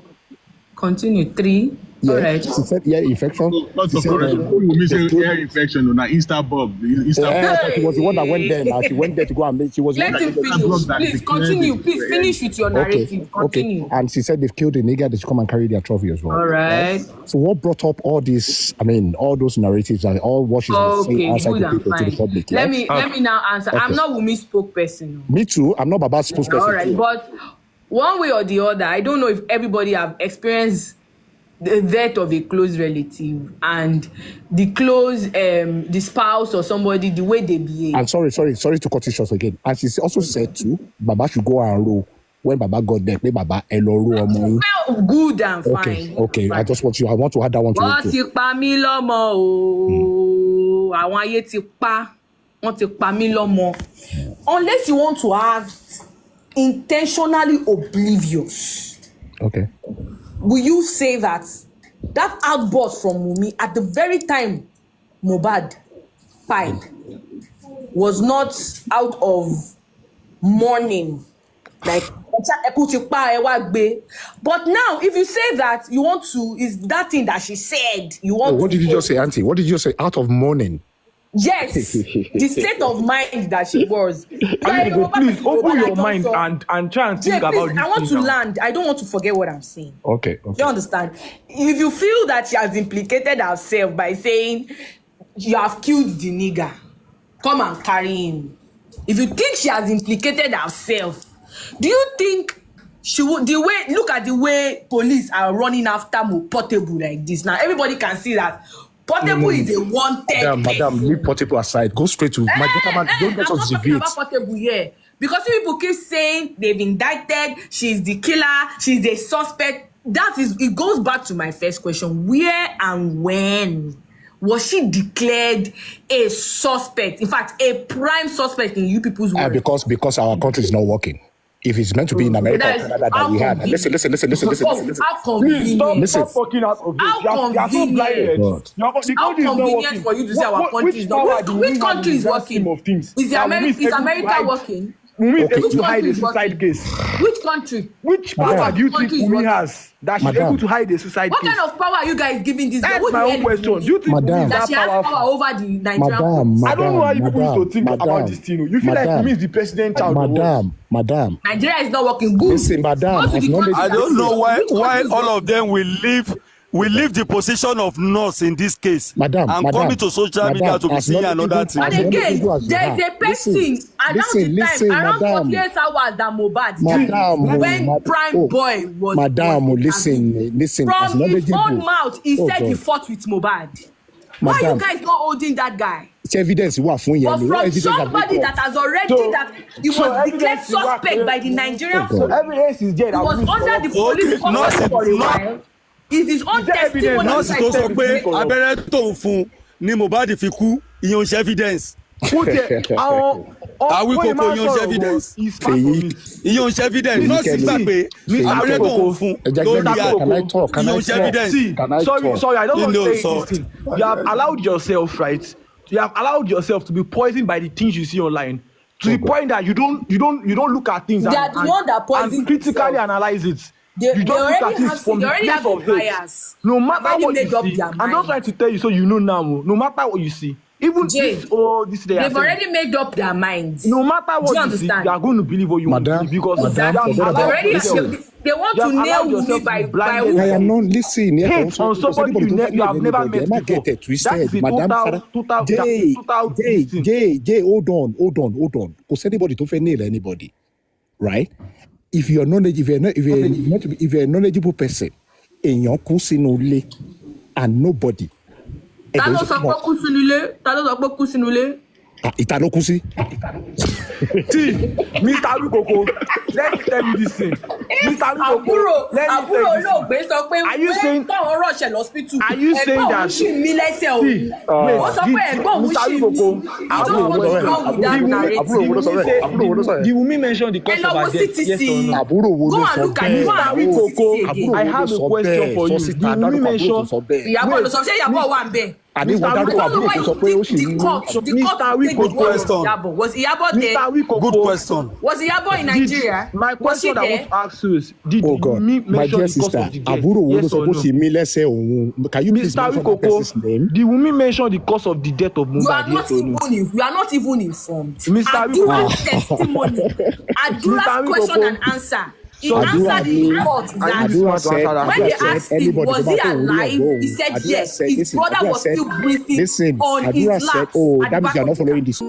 Continue. 3. Yeah. All right. She said ear infection. Not She the correction. Wumi say ear infection or na Insta bug. She was the one that went there. Now she went there to go and make. She was. Let him finish. Please continue. Please finish with your narrative. Continue. And she said they've killed a nigger. They should come and carry their trophy as well. All right. So what brought up all this? I mean, all those narratives and all what she's saying outside the people to the public. Let me now answer. Okay. I'm not Wumi's spokesperson. Me too. I'm not Baba's spokesperson. All right, but one way or the other, I don't know if everybody have experienced the death of a close relative and the spouse or somebody, the way they behave. I'm sorry to cut you short again. And she also said too, Baba should go and roll. When Baba got there, Baba well, good and fine. Okay. I want to add that one to it. Wọ́n ti pa mí lọ́mọ o. Àwọn ayé ti pa. Wọ́n ti pa mí lọ́mọ. Unless you want to act intentionally oblivious. Okay. Will you say that outburst from Wumi at the very time Mohbad died was not out of mourning, like, but now if you say that you want to, is that thing that she said you want what to did you just say, Auntie? What did you say? Out of mourning? Yes, the state of mind that she was. Please open your mind and try and think about this. I want to land. I don't want to forget what I'm saying. Okay. Do you understand? If you feel that she has implicated herself by saying you have killed the nigger, come and carry him. If you think she has implicated herself, do you think she would look at the way police are running after Portable like this? Now everybody can see that Portable is a wanted Madam, leave Portable aside. Go straight to my gentleman. Don't let us debate. I'm not talking about Portable here. Because people keep saying they've indicted, she's the killer, she's the suspect. It goes back to my first question. Where and when was she declared a suspect? In fact, a prime suspect in you people's world? Because our country is not working. If it's meant to be in America or Canada that we have. Listen. How convenient. Stop fucking out of this. You are so blinded. How convenient for you to say our country is not working. Which country is working? Is America working? Wumi is able to hide a suicide case. Which country? Which power do you think Wumi has that she's able to hide a suicide case? What kind of power are you guys giving this girl? That's my own question. Do you think Wumi is that she has power over the Nigerian? I don't know how you people used to think about this thing. You feel like Wumi is the president child of the world. Madam. Nigeria is not working good. Listen, madam. I don't know why all of them will leave the position of nurse in this case. Coming to social media to be seeing another thing. And again, there is a person around 48 hours that Mohbad when Prime Boy was. Listen. From his own mouth, he said he fought with Mohbad. Why are you guys not holding that guy? It's evidence. But from somebody that has already he was declared suspect by the Nigerian police. Evidence is there. He was under the police custody for a while. Is his own testimony. Nọ́ọ̀sì tó sọ pé abẹ́rẹ́ tó ń fún ni Mohbad fi kú, ìyẹn ò ṣe evidence. Àwọn kòkó ìyẹn ò ṣe evidence. Ìyẹn ò ṣe evidence. Nọ́ọ̀sì gbà pé abẹ́rẹ́ tó ń fún lórí àgbo ìyẹn ò ṣe evidence. Sorry, I don't want to say this thing. You have allowed yourself, right? You have allowed yourself to be poisoned by the things you see online. To the point that you don't look at things and critically analyze it. You don't look at it from the place of hate. No matter what you see, I'm not trying to tell you so you know now. No matter what you see, even this day, they've already made up their minds. No matter what you see, they are going to believe what you want to believe because they want to nail you by I am not listening. Hate on somebody you have never met before. That's the total Jay, hold on. Because anybody to nail anybody, right? If you're a knowledgeable person in your kusinule and nobody. Italokusi. See, Mr. Lukoko, let me tell you this thing. Mr. Lukoko, let me tell you this thing. Are you saying that? See, wait, Mr. Lukoko, the woman mentioned the cause of her death. Yes or no? Go and look at it. Mr. Lukoko, I have a question for you. The woman mentioned. àní wọ́n dárúkọ àbúrò tó sọ pé ó sì ní. Good question. Was Iyabo there? Good question. Was Iyabo in Nigeria? My question I want to ask you is, did Wunmi my mention dear the cause sister, of the death? àbúrò wo ló Yes sọ or pé ó no? sì mí lẹ́sẹ̀ òun? Can you please mention that person's name? Did Wunmi mention the cause of the death of Mohbad? You are not even informed. Mr. Adura's testimony, Adura's question and answer. He answered in court that when they asked him, was he alive? He said yes. His brother was still breathing on his lap. Oh, that means you are not following this.